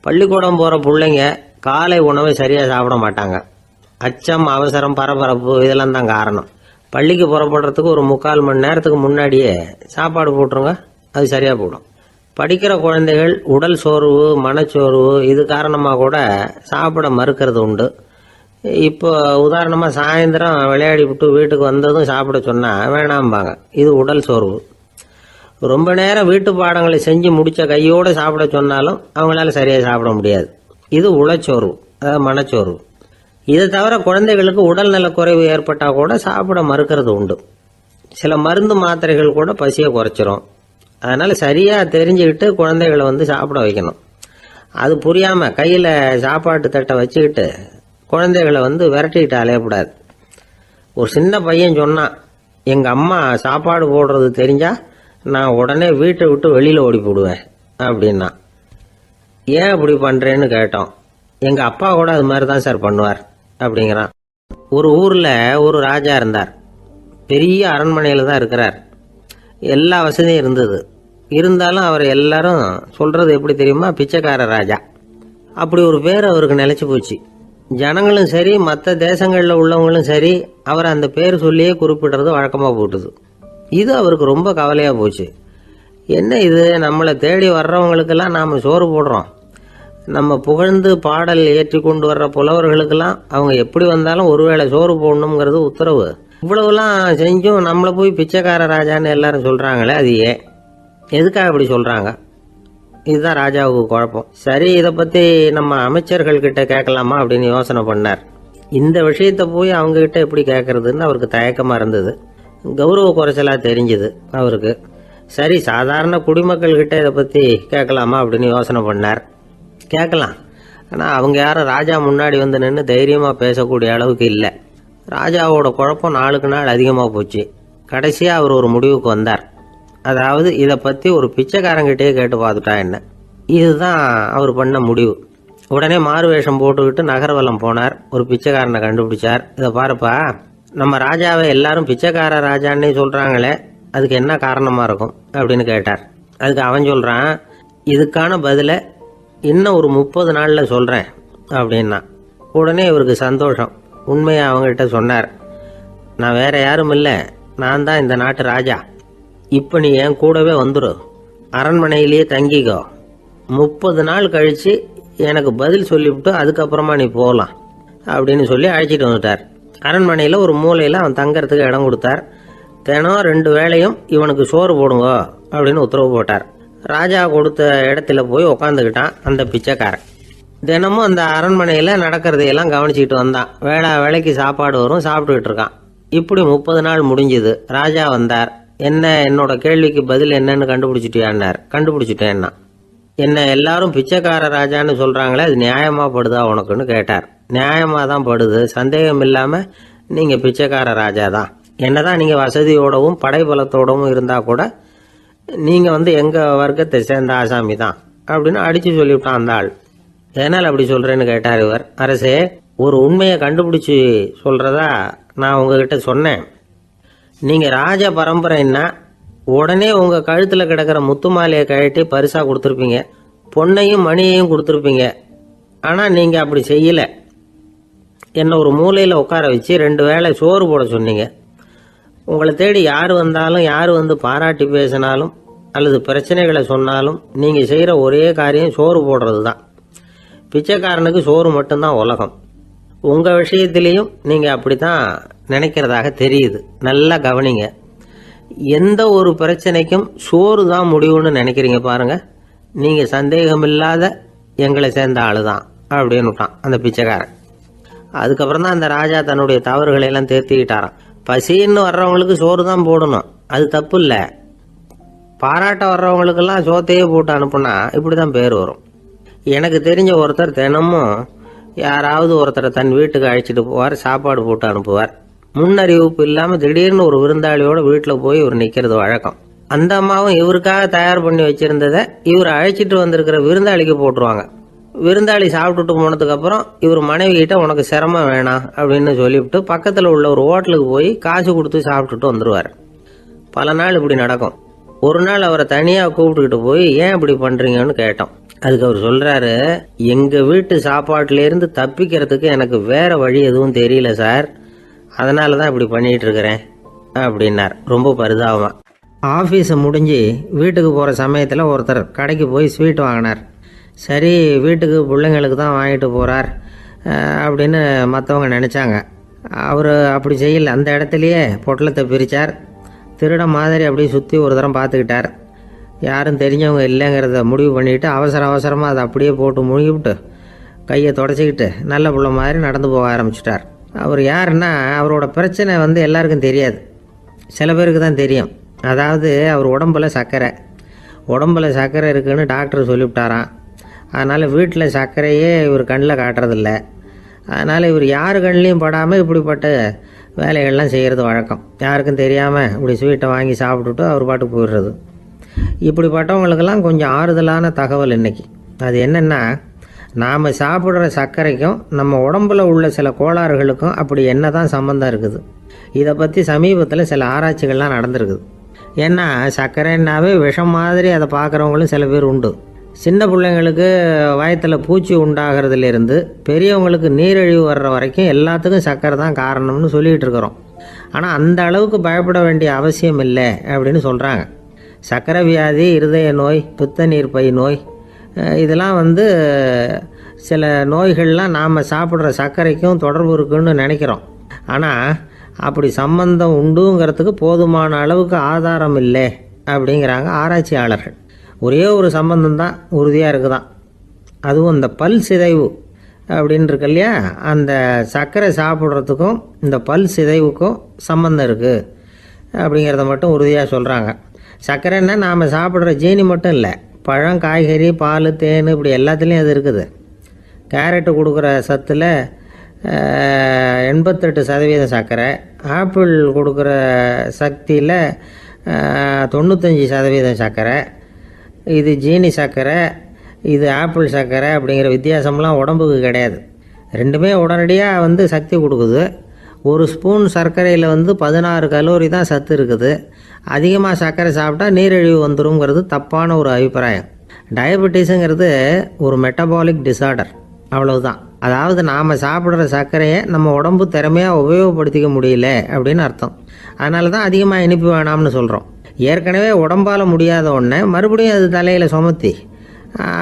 பள்ளிக்கூடம் போகிற பிள்ளைங்க காலை உணவை சரியாக சாப்பிட மாட்டாங்க. அச்சம், அவசரம், பரபரப்பு இதெல்லாம் தான் காரணம். பள்ளிக்கு புறப்படுறதுக்கு ஒரு 3/4 மணி நேரத்துக்கு முன்னாடியே சாப்பாடு போட்டுருங்க, அது சரியாக போடும். படிக்கிற குழந்தைகள் உடல் சோர்வு, மனச்சோர்வு இது காரணமாக கூட சாப்பிட மறுக்கிறது உண்டு. இப்போ உதாரணமாக சாயந்தரம் விளையாடி விட்டு வீட்டுக்கு வந்ததும் சாப்பிட சொன்னால் வேணாம்பாங்க. இது உடல் சோர்வு. ரொம்ப நேரம் வீட்டு பாடங்களை செஞ்சு முடித்த கையோடு சாப்பிட சொன்னாலும் அவங்களால சரியாக சாப்பிட முடியாது. இது உளச்சோர்வு, அதாவது மனச்சோர்வு. இதை தவிர குழந்தைகளுக்கு உடல் நலக்குறைவு ஏற்பட்டால் கூட சாப்பிட மறுக்கிறது உண்டு. சில மருந்து மாத்திரைகள் கூட பசியை குறைச்சிரும். அதனால் சரியாக தெரிஞ்சுக்கிட்டு குழந்தைகளை சாப்பிட வைக்கணும். அது புரியாமல் கையில் சாப்பாட்டு தட்டை வச்சுக்கிட்டு குழந்தைகளை விரட்டிக்கிட்டு அலையக்கூடாது. ஒரு சின்ன பையன் சொன்னான், எங்கள் அம்மா சாப்பாடு போடுறது தெரிஞ்சா நான் உடனே வீட்டை விட்டு வெளியில் ஓடி போடுவேன் அப்படின்னா. ஏன் அப்படி பண்ணுறேன்னு கேட்டோம். எங்கள் அப்பா கூட அது மாதிரி தான் சார் பண்ணுவார் அப்படிங்கிறான். ஒரு ஊரில் ஒரு ராஜா இருந்தார். பெரிய அரண்மனையில் தான் இருக்கிறார். எல்லா வசதியும் இருந்தது. இருந்தாலும் அவர் எல்லாரும் சொல்கிறது எப்படி தெரியுமா, பிச்சைக்கார ராஜா. அப்படி ஒரு பேர் அவருக்கு நிலைச்சி போச்சு. ஜனங்களும் சரி, மற்ற தேசங்களில் உள்ளவங்களும் சரி, அவர் அந்த பேர் சொல்லியே குறிப்பிடுறது வழக்கமாக போட்டுது. இது அவருக்கு ரொம்ப கவலையாக போச்சு. என்ன இது, நம்மளை தேடி வர்றவங்களுக்கெல்லாம் நாம் சோறு போடுறோம், நம்ம புகழ்ந்து பாடல் ஏற்றி கொண்டு வர்ற புலவர்களுக்கெல்லாம் அவங்க எப்படி வந்தாலும் ஒருவேளை சோறு போடணுங்கிறது உத்தரவு. இவ்வளவுலாம் செஞ்சும் நம்மளை போய் பிச்சைக்கார ராஜான்னு எல்லாரும் சொல்றாங்களே, அது ஏன், எதுக்காக அப்படி சொல்றாங்க? இதுதான் ராஜாவுக்கு குழப்பம். சரி, இதை பத்தி நம்ம அமைச்சர்கள் கிட்ட கேட்கலாமா அப்படின்னு யோசனை பண்ணார். இந்த விஷயத்த போய் அவங்க கிட்ட எப்படி கேட்கறதுன்னு அவருக்கு தயக்கமா இருந்தது. கௌரவ குறைச்சலா தெரிஞ்சுது அவருக்கு. சரி, சாதாரண குடிமக்கள் கிட்ட இதை பத்தி கேட்கலாமா அப்படின்னு யோசனை பண்ணார். கேட்கலாம், ஆனா அவங்க யாரும் ராஜா முன்னாடி வந்து நின்று தைரியமா பேசக்கூடிய அளவுக்கு இல்லை. ராஜாவோட குழப்பம் நாளுக்கு நாள் அதிகமாக போச்சு. கடைசியா அவர் ஒரு முடிவுக்கு வந்தார். அதாவது இதை பத்தி ஒரு பிச்சைக்காரங்கிட்டே கேட்டு பார்த்துட்டா என்ன. இதுதான் அவர் பண்ண முடிவு. உடனே மாறு வேஷம் போட்டுக்கிட்டு நகர்வலம் போனார். ஒரு பிச்சைக்காரனை கண்டுபிடிச்சார். இதை பாருப்பா, நம்ம ராஜாவை எல்லாரும் பிச்சைக்கார ராஜான்னே சொல்றாங்களே, அதுக்கு என்ன காரணமா இருக்கும் அப்படின்னு கேட்டார். அதுக்கு அவன் சொல்றான், இதுக்கான பதிலை இன்னும் ஒரு 30 நாள்ல சொல்றேன் அப்படின்னா. உடனே இவருக்கு சந்தோஷம். உண்மையை அவங்ககிட்ட சொன்னார். நான் வேற யாரும் இல்லை, நான் தான் இந்த நாட்டு ராஜா. இப்போ நீ என் கூடவே வந்துடு, அரண்மனையிலேயே தங்கிக்கோ. 30 நாள் கழிச்சு எனக்கு பதில் சொல்லிவிட்டு அதுக்கப்புறமா நீ போகலாம் அப்படின்னு சொல்லி அழைச்சிட்டு வந்துட்டார். அரண்மனையில் ஒரு மூலையில் அவன் தங்கறதுக்கு இடம் கொடுத்தார். தினம் 2 வேளையும் இவனுக்கு சோறு போடுங்க அப்படின்னு உத்தரவு போட்டார். ராஜா கொடுத்த இடத்துல போய் உக்காந்துக்கிட்டான் அந்த பிச்சைக்காரன். தினமும் அந்த அரண்மனையில் நடக்கிறதையெல்லாம் கவனிச்சுக்கிட்டு வந்தான். வேளைக்கு சாப்பாடு வரும், சாப்பிட்டுக்கிட்டு இருக்கான். இப்படி 30 நாள் முடிஞ்சுது. ராஜா வந்தார். என்ன, என்னோட கேள்விக்கு பதில் என்னன்னு கண்டுபிடிச்சிட்டியான்னார். கண்டுபிடிச்சிட்டேன்னா. என்ன எல்லாரும் பிச்சைக்கார ராஜான்னு சொல்றாங்களே, அது நியாயமா படுதா உனக்குன்னு கேட்டார். நியாயமா தான் படுது, சந்தேகம் இல்லாம நீங்க பிச்சைக்கார ராஜா தான். என்னதான் நீங்க வசதியோடவும் படைபலத்தோடவும் இருந்தா கூட நீங்க எங்க வர்க்கத்தை சேர்ந்த ஆசாமி தான் அப்படின்னு அடிச்சு சொல்லிவிட்டான் அந்த ஆள். எதனால் அப்படி சொல்றேன்னு கேட்டார் இவர். அரசே, ஒரு உண்மையை கண்டுபிடிச்சு சொல்றதா நான் உங்ககிட்ட சொன்னேன். நீங்க ராஜ பரம்பரைன்னா உடனே உங்க கழுத்துல கிடக்கிற முத்து மாலையை கழட்டி பரிசா கொடுத்துருப்பீங்க, பொன்னையும் மணியையும் கொடுத்துருப்பீங்க. ஆனா நீங்க அப்படி செய்யல. என்ன ஒரு மூலையில உட்கார வச்சு 2 வேளை சோறு போட சொன்னீங்க. உங்களை தேடி யார் வந்தாலும், யார் பாராட்டி பேசினாலும் அல்லது பிரச்சனைகளை சொன்னாலும் நீங்க செய்யற ஒரே காரியம் சோறு போடுறது தான். பிச்சைக்காரனுக்கு சோறு மட்டும்தான் உலகம். உங்க விஷயத்திலையும் நீங்க அப்படித்தான் நினைக்கிறதாக தெரியுது. நல்லா கவனிங்க. எந்த ஒரு பிரச்சனைக்கும் சோறு தான் முடிவுன்னு நினைக்கிறீங்க பாருங்க. நீங்க சந்தேகமில்லாத எங்களை சேர்ந்த ஆளுதான் அப்படின்னு விட்டான் அந்த பிச்சைக்காரன். அதுக்கப்புறம் தான் அந்த ராஜா தன்னுடைய தவறுகளை எல்லாம் தேர்த்திக்கிட்டாராம். பசின்னு வர்றவங்களுக்கு சோறு தான் போடணும், அது தப்பு இல்லை. பாராட்ட வர்றவங்களுக்கெல்லாம் சோத்தையே போட்டு அனுப்புனா இப்படிதான் பேர் வரும். எனக்கு தெரிஞ்ச ஒருத்தர் தினமும் யாராவது ஒருத்தரை தன் வீட்டுக்கு அழைச்சிட்டு போவார், சாப்பாடு போட்டு அனுப்புவார். முன்னறிவிப்பு இல்லாம திடீர்னு ஒரு விருந்தாளியோட வீட்டில் போய் இவர் நிக்கிறது வழக்கம். அந்த அம்மாவும் இவருக்காக தயார் பண்ணி வச்சிருந்ததை இவர் அழைச்சிட்டு வந்திருக்கிற விருந்தாளிக்கு போட்டுருவாங்க. விருந்தாளி சாப்பிட்டுட்டு போனதுக்கு அப்புறம் இவர் மனைவி கிட்ட உனக்கு சிரமம் வேணாம் அப்படின்னு சொல்லிவிட்டு பக்கத்தில் உள்ள ஒரு ஹோட்டலுக்கு போய் காசு கொடுத்து சாப்பிட்டுட்டு வந்துடுவார். பல நாள் இப்படி நடக்கும். ஒரு நாள் அவரை தனியாக கூப்பிட்டுக்கிட்டு போய் ஏன் இப்படி பண்றீங்கன்னு கேட்டோம். அதுக்கு அவர் சொல்றாரு, எங்க வீட்டு சாப்பாட்டிலேருந்து தப்பிக்கிறதுக்கு எனக்கு வேற வழி எதுவும் தெரியல சார், அதனால தான் இப்படி பண்ணிட்டு இருக்கிறேன் அப்படின்னார் ரொம்ப பரிதாபமா. ஆஃபீஸை முடிஞ்சு வீட்டுக்கு போகிற சமயத்தில் ஒருத்தர் கடைக்கு போய் ஸ்வீட் வாங்கினார். சரி, வீட்டுக்கு பிள்ளைங்களுக்கு தான் வாங்கிட்டு போகிறார் அப்படின்னு மற்றவங்க நினச்சாங்க. அவர் அப்படி செய்யல. அந்த இடத்துலையே பொட்டலத்தை பிரித்தார். திருட மாதிரி அப்படியே சுற்றி ஒரு தரம் பார்த்துக்கிட்டார். யாரும் தெரிஞ்சவங்க இல்லைங்கிறத முடிவு பண்ணிவிட்டு அவசரமாக அதை அப்படியே போட்டு முழுகிவிட்டு கையை தொடச்சிக்கிட்டு நல்ல பிள்ளை மாதிரி நடந்து போக ஆரம்பிச்சிட்டார். அவர் யாருன்னா, அவரோட பிரச்சனை எல்லாருக்கும் தெரியாது, சில பேருக்கு தான் தெரியும். அதாவது அவர் உடம்புல சர்க்கரை இருக்குன்னு டாக்டர் சொல்லிவிட்டாராம். அதனால் வீட்டில் சர்க்கரையே இவர் கண்ணில் காட்டுறதில்ல. அதனால் இவர் யார் கண்ணிலையும் படாமல் இப்படிப்பட்ட வேலைகள்லாம் செய்கிறது வழக்கம். யாருக்கும் தெரியாமல் இப்படி ஸ்வீட்டை வாங்கி சாப்பிட்டுட்டு அவர் பாட்டுக்கு போயிடுறது. இப்படிப்பட்டவங்களுக்கெல்லாம் கொஞ்சம் ஆறுதலான தகவல் இன்னைக்கு. அது என்னென்னா, நாம் சாப்பிட்ற சர்க்கரைக்கும் நம்ம உடம்புல உள்ள சில கோளாறுகளுக்கும் அப்படி என்ன தான் சம்மந்தம் இருக்குது. இதை பற்றி சமீபத்தில் சில ஆராய்ச்சிகள்லாம் நடந்திருக்குது. ஏன்னா சர்க்கரைன்னாவே விஷம் மாதிரி அதை பார்க்குறவங்களும் சில பேர் உண்டு. சின்ன பிள்ளைங்களுக்கு வயத்தில் பூச்சி உண்டாகிறதுலேருந்து பெரியவங்களுக்கு நீரிழிவு வர்ற வரைக்கும் எல்லாத்துக்கும் சர்க்கரை தான் காரணம்னு சொல்லிகிட்டு இருக்கிறோம். ஆனால் அந்த அளவுக்கு பயப்பட வேண்டிய அவசியம் இல்லை அப்படின்னு சொல்கிறாங்க. சர்க்கரை வியாதி, இருதய நோய், பித்த நீர் பை நோய், இதெல்லாம் வந்து சில நோய்கள்லாம் நாம் சாப்பிட்ற சர்க்கரைக்கும் தொடர்பு இருக்குன்னு நினைக்கிறோம். ஆனால் அப்படி சம்பந்தம் உண்டுங்கிறதுக்கு போதுமான அளவுக்கு ஆதாரம் இல்லை அப்படிங்கிறாங்க ஆராய்ச்சியாளர்கள். ஒரே ஒரு சம்பந்தம் தான் உறுதியாக இருக்குதான். அதுவும் இந்த பல் சிதைவு அப்படின்னு இருக்கு இல்லையா, அந்த சர்க்கரை சாப்பிட்றதுக்கும் இந்த பல் சிதைவுக்கும் சம்பந்தம் இருக்குது அப்படிங்கிறத மட்டும் உறுதியாக சொல்கிறாங்க. சர்க்கரைன்னா நாம் சாப்பிட்ற ஜீனி மட்டும் இல்லை, பழம், காய்கறி, பால், தேன் இப்படி எல்லாத்துலேயும் அது இருக்குது. கேரட்டு கொடுக்குற சத்தில் 88% சர்க்கரை, ஆப்பிள் கொடுக்குற சக்தியில் 95% சர்க்கரை. இது ஜீனி சர்க்கரை, இது ஆப்பிள் சர்க்கரை அப்படிங்கிற வித்தியாசம்லாம் உடம்புக்கு கிடையாது. ரெண்டுமே உடனடியாக வந்து சக்தி கொடுக்குது. ஒரு ஸ்பூன் சர்க்கரையில் வந்து 16 கலோரி தான் சத்து இருக்குது. அதிகமாக சர்க்கரை சாப்பிட்டா நீரிழிவு வந்துருங்கிறது தப்பான ஒரு அபிப்பிராயம். டயபெட்டிஸுங்கிறது ஒரு மெட்டபாலிக் டிசார்டர், அவ்வளவுதான். அதாவது நாம் சாப்பிட்ற சர்க்கரையை நம்ம உடம்பு திறமையாக உபயோகப்படுத்திக்க முடியல அப்படின்னு அர்த்தம். அதனால தான் அதிகமாக இனிப்பு வேணாம்னு சொல்கிறோம். ஏற்கனவே உடம்பால் முடியாத ஒன்றை மறுபடியும் அது தலையில் சுமத்தி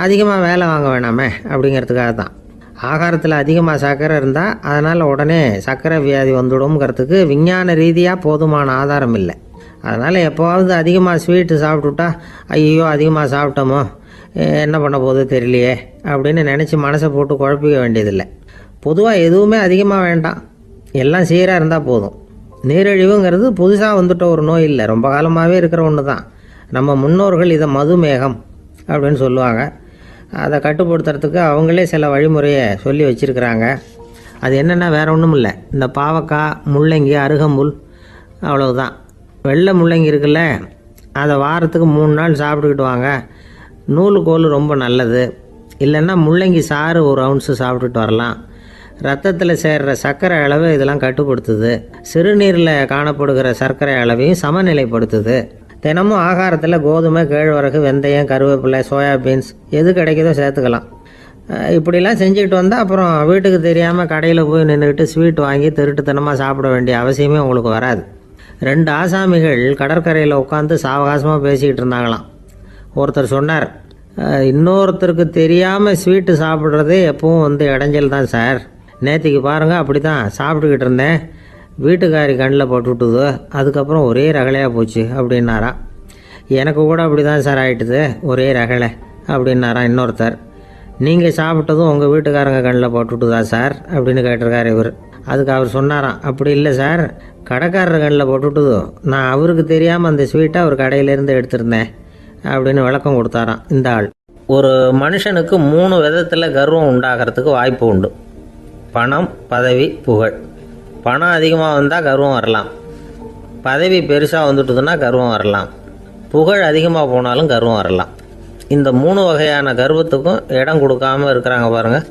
அதிகமாக வேலை வாங்க வேணாமே அப்படிங்கிறதுக்காக தான். ஆகாரத்தில் அதிகமாக சர்க்கரை இருந்தால் அதனால் உடனே சர்க்கரை வியாதி வந்துடும்ங்கிறதுக்கு விஞ்ஞான ரீதியாக போதுமான ஆதாரம் இல்லை. அதனால் எப்போவாவது அதிகமாக ஸ்வீட்டு சாப்பிட்டுட்டா ஐயோ அதிகமாக சாப்பிட்டோமோ என்ன பண்ண போகுது தெரியலையே அப்படின்னு நினச்சி மனசை போட்டு குழப்பிக்க வேண்டியதில்லை. பொதுவாக எதுவுமே அதிகமாக வேண்டாம், எல்லாம் சீராக இருந்தால் போதும். நீரிழிவுங்கிறது புதுசாக வந்துட்ட ஒரு நோய் இல்லை, ரொம்ப காலமாகவே இருக்கிற ஒன்று தான். நம்ம முன்னோர்கள் இதை மதுமேகம் அப்படின்னு சொல்லுவாங்க. அதை கட்டுப்படுத்துறதுக்கு அவங்களே சில வழிமுறையை சொல்லி வச்சுருக்கிறாங்க. அது என்னென்னா வேறு ஒன்றும் இல்லை, இந்த பாவக்காய், முள்ளங்கி, அருகம்புல், அவ்வளவுதான். வெள்ளை முள்ளங்கி இருக்குல்ல, அதை வாரத்துக்கு 3 நாள் சாப்பிட்டுக்கிட்டு வாங்க. நூலுக்கோல் ரொம்ப நல்லது. இல்லைன்னா முள்ளங்கி சாறு 1 அவுன்ஸு சாப்பிட்டுட்டு வரலாம். ரத்தத்தில் சேர்கிற சர்க்கரை அளவை இதெல்லாம் கட்டுப்படுத்துது. சிறுநீரில் காணப்படுகிற சர்க்கரை அளவையும் சமநிலைப்படுத்துது. தினமும் ஆகாரத்தில் கோதுமை, கேழ்வரகு, வெந்தயம், கருவேப்பிலை, சோயாபீன்ஸ் எது கிடைக்குதோ சேர்த்துக்கலாம். இப்படிலாம் செஞ்சுக்கிட்டு வந்தால் அப்புறம் வீட்டுக்கு தெரியாமல் கடையில் போய் நின்றுக்கிட்டு ஸ்வீட் வாங்கி திருட்டுத்தனமாக சாப்பிட வேண்டிய அவசியமே உங்களுக்கு வராது. 2 ஆசாமிகள் கடற்கரையில் உட்காந்து சாவகாசமாக பேசிக்கிட்டு இருந்தாங்களாம். ஒருத்தர் சொன்னார், இன்னொருத்தருக்கு தெரியாமல் ஸ்வீட்டு சாப்பிட்றதே எப்பவும் வந்து இடைஞ்சல் தான் சார். நேற்றுக்கு பாருங்கள் அப்படி தான் சாப்பிட்டுக்கிட்டு இருந்தேன், வீட்டுக்காரி கண்ணில் போட்டுவிட்டுது, அதுக்கப்புறம் ஒரே ரகலையாக போச்சு அப்படின்னாராம். எனக்கு கூட அப்படி தான் சார் ஆகிட்டுது, ஒரே ரகலை அப்படின்னாராம் இன்னொருத்தர். நீங்கள் சாப்பிட்டதும் உங்கள் வீட்டுக்காரங்க கண்ணில் போட்டுவிட்டுதா சார் அப்படின்னு கேட்டிருக்கார் இவர். அதுக்கு அவர் சொன்னாராம், அப்படி இல்லை சார், கடைக்காரர் கண்ணில் போட்டுவிட்டுதோ, நான் அவருக்கு தெரியாமல் அந்த ஸ்வீட்டை அவர் கடையிலேருந்து எடுத்திருந்தேன் அப்படின்னு விளக்கம் கொடுத்தாராம் இந்த ஆள். ஒரு மனுஷனுக்கு 3 விதத்தில் கர்வம் உண்டாகிறதுக்கு வாய்ப்பு உண்டு. பணம், பதவி, புகழ். பணம் அதிகமாக வந்தால் கர்வம் வரலாம், பதவி பெருசாக வந்துட்டுதுன்னா கர்வம் வரலாம், புகழ் அதிகமாக போனாலும் கர்வம் வரலாம். இந்த 3 வகையான கர்வத்துக்கும் இடம் கொடுக்காமல் இருக்கிறாங்க பாருங்கள்,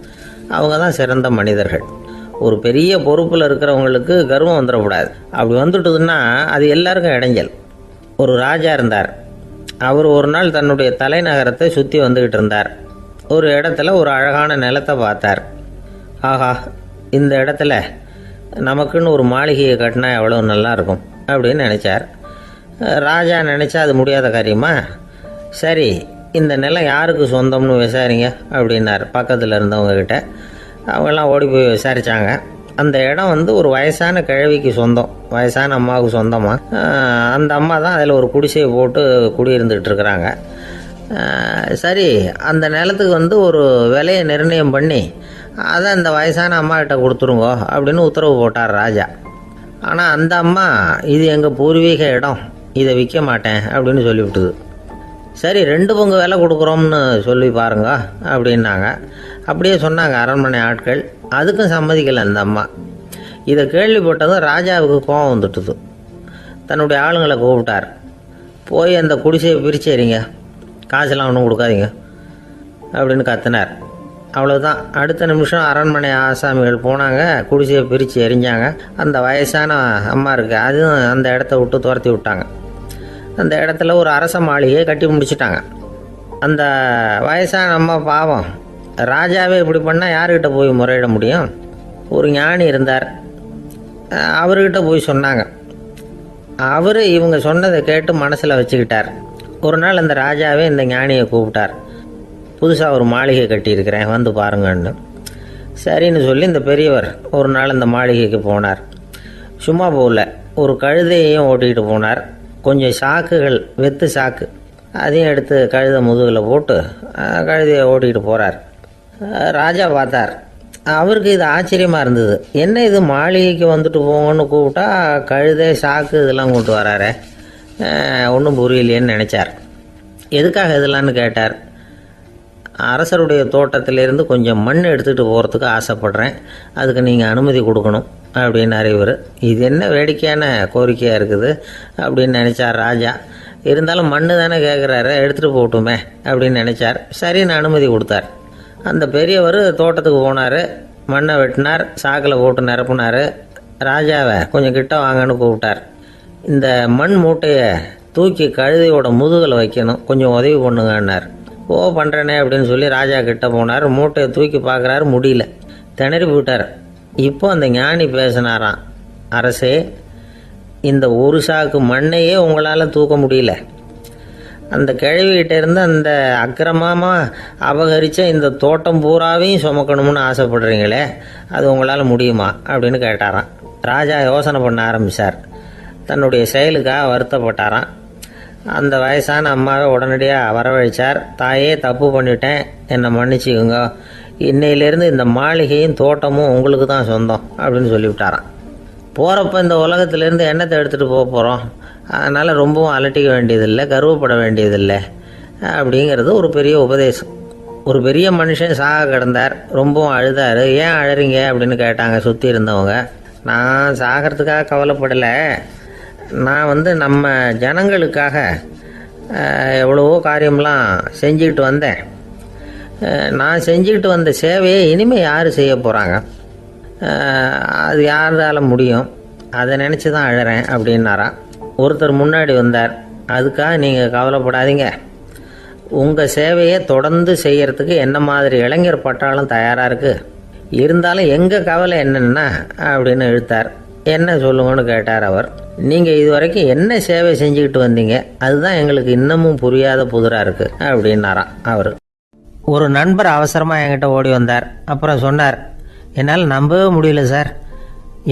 அவங்க தான் சிறந்த மனிதர்கள். ஒரு பெரிய பொறுப்பில் இருக்கிறவங்களுக்கு கர்வம் வந்துடக்கூடாது. அப்படி வந்துட்டுதுன்னா அது எல்லாருக்கும் இடைஞ்சல். ஒரு ராஜா இருந்தார். அவர் ஒரு நாள் தன்னுடைய தலைநகரத்தை சுற்றி வந்துக்கிட்டு இருந்தார். ஒரு இடத்துல ஒரு அழகான நிலத்தை பார்த்தார். ஆஹா, இந்த இடத்துல நமக்குன்னு ஒரு மாளிகையை கட்டினா எவ்வளோ நல்லா இருக்கும் அப்படின்னு நினச்சார். ராஜா நினச்சா அது முடியாத காரியமா? சரி, இந்த நிலம் யாருக்கு சொந்தம்னு விசாரிங்க அப்படின்னார் பக்கத்தில் இருந்தவங்கக்கிட்ட. அவங்கெல்லாம் ஓடி போய் விசாரித்தாங்க. அந்த இடம் வந்து ஒரு வயசான கிழவிக்கு சொந்தம், வயசான அம்மாவுக்கு சொந்தமாக. அந்த அம்மா தான் அதில் ஒரு குடிசையை போட்டு குடியிருந்துக்கிட்டு இருக்கிறாங்க. சரி, அந்த நிலத்துக்கு வந்து ஒரு விலையை நிர்ணயம் பண்ணி அதை அந்த வயசான அம்மாக்கிட்ட கொடுத்துருங்கோ அப்படின்னு உத்தரவு போட்டார் ராஜா. ஆனால் அந்த அம்மா, இது எங்கள் பூர்வீக இடம், இதை விற்க மாட்டேன் அப்படின்னு சொல்லிவிட்டுது. சரி, 2 பங்கு விலை கொடுக்குறோம்னு சொல்லி பாருங்க அப்படின்னாங்க. அப்படியே சொன்னாங்க அரண்மனை ஆட்கள். அதுக்கும் சம்மதிக்கலை அந்த அம்மா. இதை கேள்விப்பட்டதும் ராஜாவுக்கு கோபம் வந்துட்டுது. தன்னுடைய ஆளுங்களை கூப்பிட்டார். போய் அந்த குடிசையை பிரித்து எறிங்க, காசெல்லாம் ஒன்றும் கொடுக்காதீங்க அப்படின்னு கத்தினார். அவ்வளோதான். அடுத்த நிமிஷம் அரண்மனை ஆசாமிகள் போனாங்க, குடிசையை பிரித்து எரிஞ்சாங்க. அந்த வயசான அம்மா இருக்கு, அதுவும் அந்த இடத்த விட்டு துரத்தி விட்டாங்க. அந்த இடத்துல ஒரு அரச மாளிகையை கட்டி முடிச்சிட்டாங்க. அந்த வயசான அம்மா பாவம், ராஜாவே இப்படி பண்ணால் யார்கிட்ட போய் முறையிட முடியும்? ஒரு ஞானி இருந்தார், அவர்கிட்ட போய் சொன்னாங்க. அவர் இவங்க சொன்னதை கேட்டு மனசில் வச்சுக்கிட்டார். ஒரு நாள் அந்த ராஜாவே இந்த ஞானியை கூப்பிட்டார். புதுசாக ஒரு மாளிகை கட்டியிருக்கிறேன், வந்து பாருங்கன்னு. சரின்னு சொல்லி இந்த பெரியவர் ஒரு நாள் இந்த மாளிகைக்கு போனார். சும்மா போகல, ஒரு கழுதையையும் ஓட்டிகிட்டு போனார். கொஞ்சம் சாக்குகள், வெத்து சாக்கு, அதையும் எடுத்து கழுதை முதுகில் போட்டு கழுதையை ஓட்டிகிட்டு போகிறார். ராஜா பார்த்தார். அவருக்கு இது ஆச்சரியமாக இருந்தது. என்ன இது, மாளிகைக்கு வந்துட்டு போங்கன்னு கூப்பிட்டா கழுதை சாக்கு இதெல்லாம் கொண்டு வராரு, ஒன்றும் புரியலையேன்னு நினச்சார். எதுக்காக இதெல்லாம்னு கேட்டார். அரசருடைய தோட்டத்திலேருந்து கொஞ்சம் மண் எடுத்துகிட்டு போகிறதுக்கு ஆசைப்பட்றேன், அதுக்கு நீங்கள் அனுமதி கொடுக்கணும் அப்படின்னாரு இவர். இது என்ன வேடிக்கையான கோரிக்கையாக இருக்குது அப்படின்னு நினச்சார் ராஜா. இருந்தாலும் மண்ணு தானே கேட்குறாரு, எடுத்துகிட்டு போகட்டுமே அப்படின்னு நினச்சார். சரின்னு அனுமதி கொடுத்தார். அந்த பெரியவர் தோட்டத்துக்கு போனார், மண்ணை வெட்டினார், சாக்கில் போட்டு நிரப்புனார். ராஜாவை கொஞ்சம் கிட்ட வாங்கன்னு கூப்பிட்டார். இந்த மண் மூட்டையை தூக்கி கழுதையோட முதுகில் வைக்கணும், கொஞ்சம் உதவி பண்ணுங்கன்னார். ஓ பண்ணுறேனே அப்படின்னு சொல்லி ராஜா கிட்ட போனார். மூட்டையை தூக்கி பார்க்குறாரு, முடியல, திணறி போயிட்டார். இப்போ அந்த ஞானி பேசினாராம். அரசே, இந்த ஒரு சாக்கு மண்ணையே உங்களால் தூக்க முடியல, அந்த கிழவிகிட்ட இருந்து அந்த அக்கிரமமாக அபகரித்த இந்த தோட்டம் பூராவையும் சுமக்கணும்னு ஆசைப்படுறீங்களே, அது உங்களால் முடியுமா அப்படின்னு கேட்டாராம். ராஜா யோசனை பண்ண ஆரம்பித்தார். தன்னுடைய செயலுக்காக வருத்தப்பட்டாராம். அந்த வயசான அம்மாவை உடனடியாக வரவழைச்சார். தாயே, தப்பு பண்ணிட்டேன், என்னை மன்னிச்சுக்குங்க, இன்னையிலேருந்து இந்த மாளிகையும் தோட்டமும் உங்களுக்கு தான் சொந்தம் அப்படின்னு சொல்லிவிட்டாராம். போகிறப்ப இந்த உலகத்திலேருந்து எண்ணத்தை எடுத்துகிட்டு போக போகிறோம், அதனால் ரொம்பவும் அலட்டிக்க வேண்டியதில்லை, கர்வப்பட வேண்டியதில்லை அப்படிங்கிறது ஒரு பெரிய உபதேசம். ஒரு பெரிய மனுஷன் சாக கிடந்தார், ரொம்பவும் அழுதார். ஏன் அழறீங்க அப்படின்னு கேட்டாங்க சுற்றி இருந்தவங்க. நான் சாகிறதுக்காக கவலைப்படலை, நான் நம்ம ஜனங்களுக்காக எவ்வளவோ காரியம்லாம் செஞ்சுக்கிட்டு வந்தேன். நான் செஞ்சுக்கிட்டு வந்த சேவையை இனிமேல் யார் செய்ய போகிறாங்க, அது யாரால் முடியும், அதை நினச்சி தான் அழறேன் அப்படின்னாராம். ஒருத்தர் முன்னாடி வந்தார். அதுக்காக நீங்கள் கவலைப்படாதீங்க, உங்கள் சேவையை தொடர்ந்து செய்கிறதுக்கு என்ன மாதிரி இளைஞர் பட்டாலும் தயாராக இருக்குது, இருந்தாலும் எங்கள் கவலை என்னென்னா அப்படின்னு இழுத்தார். என்ன சொல்லுங்கன்னு கேட்டார் அவர். நீங்கள் இது வரைக்கும் என்ன சேவை செஞ்சுக்கிட்டு வந்தீங்க, அதுதான் எங்களுக்கு இன்னமும் புரியாத புதிராக இருக்குது அப்படின்னாராம் அவர். ஒரு நண்பர் அவசரமாக என்கிட்ட ஓடி வந்தார். அப்புறம் சொன்னார், என்னால் நம்பவே முடியல சார்,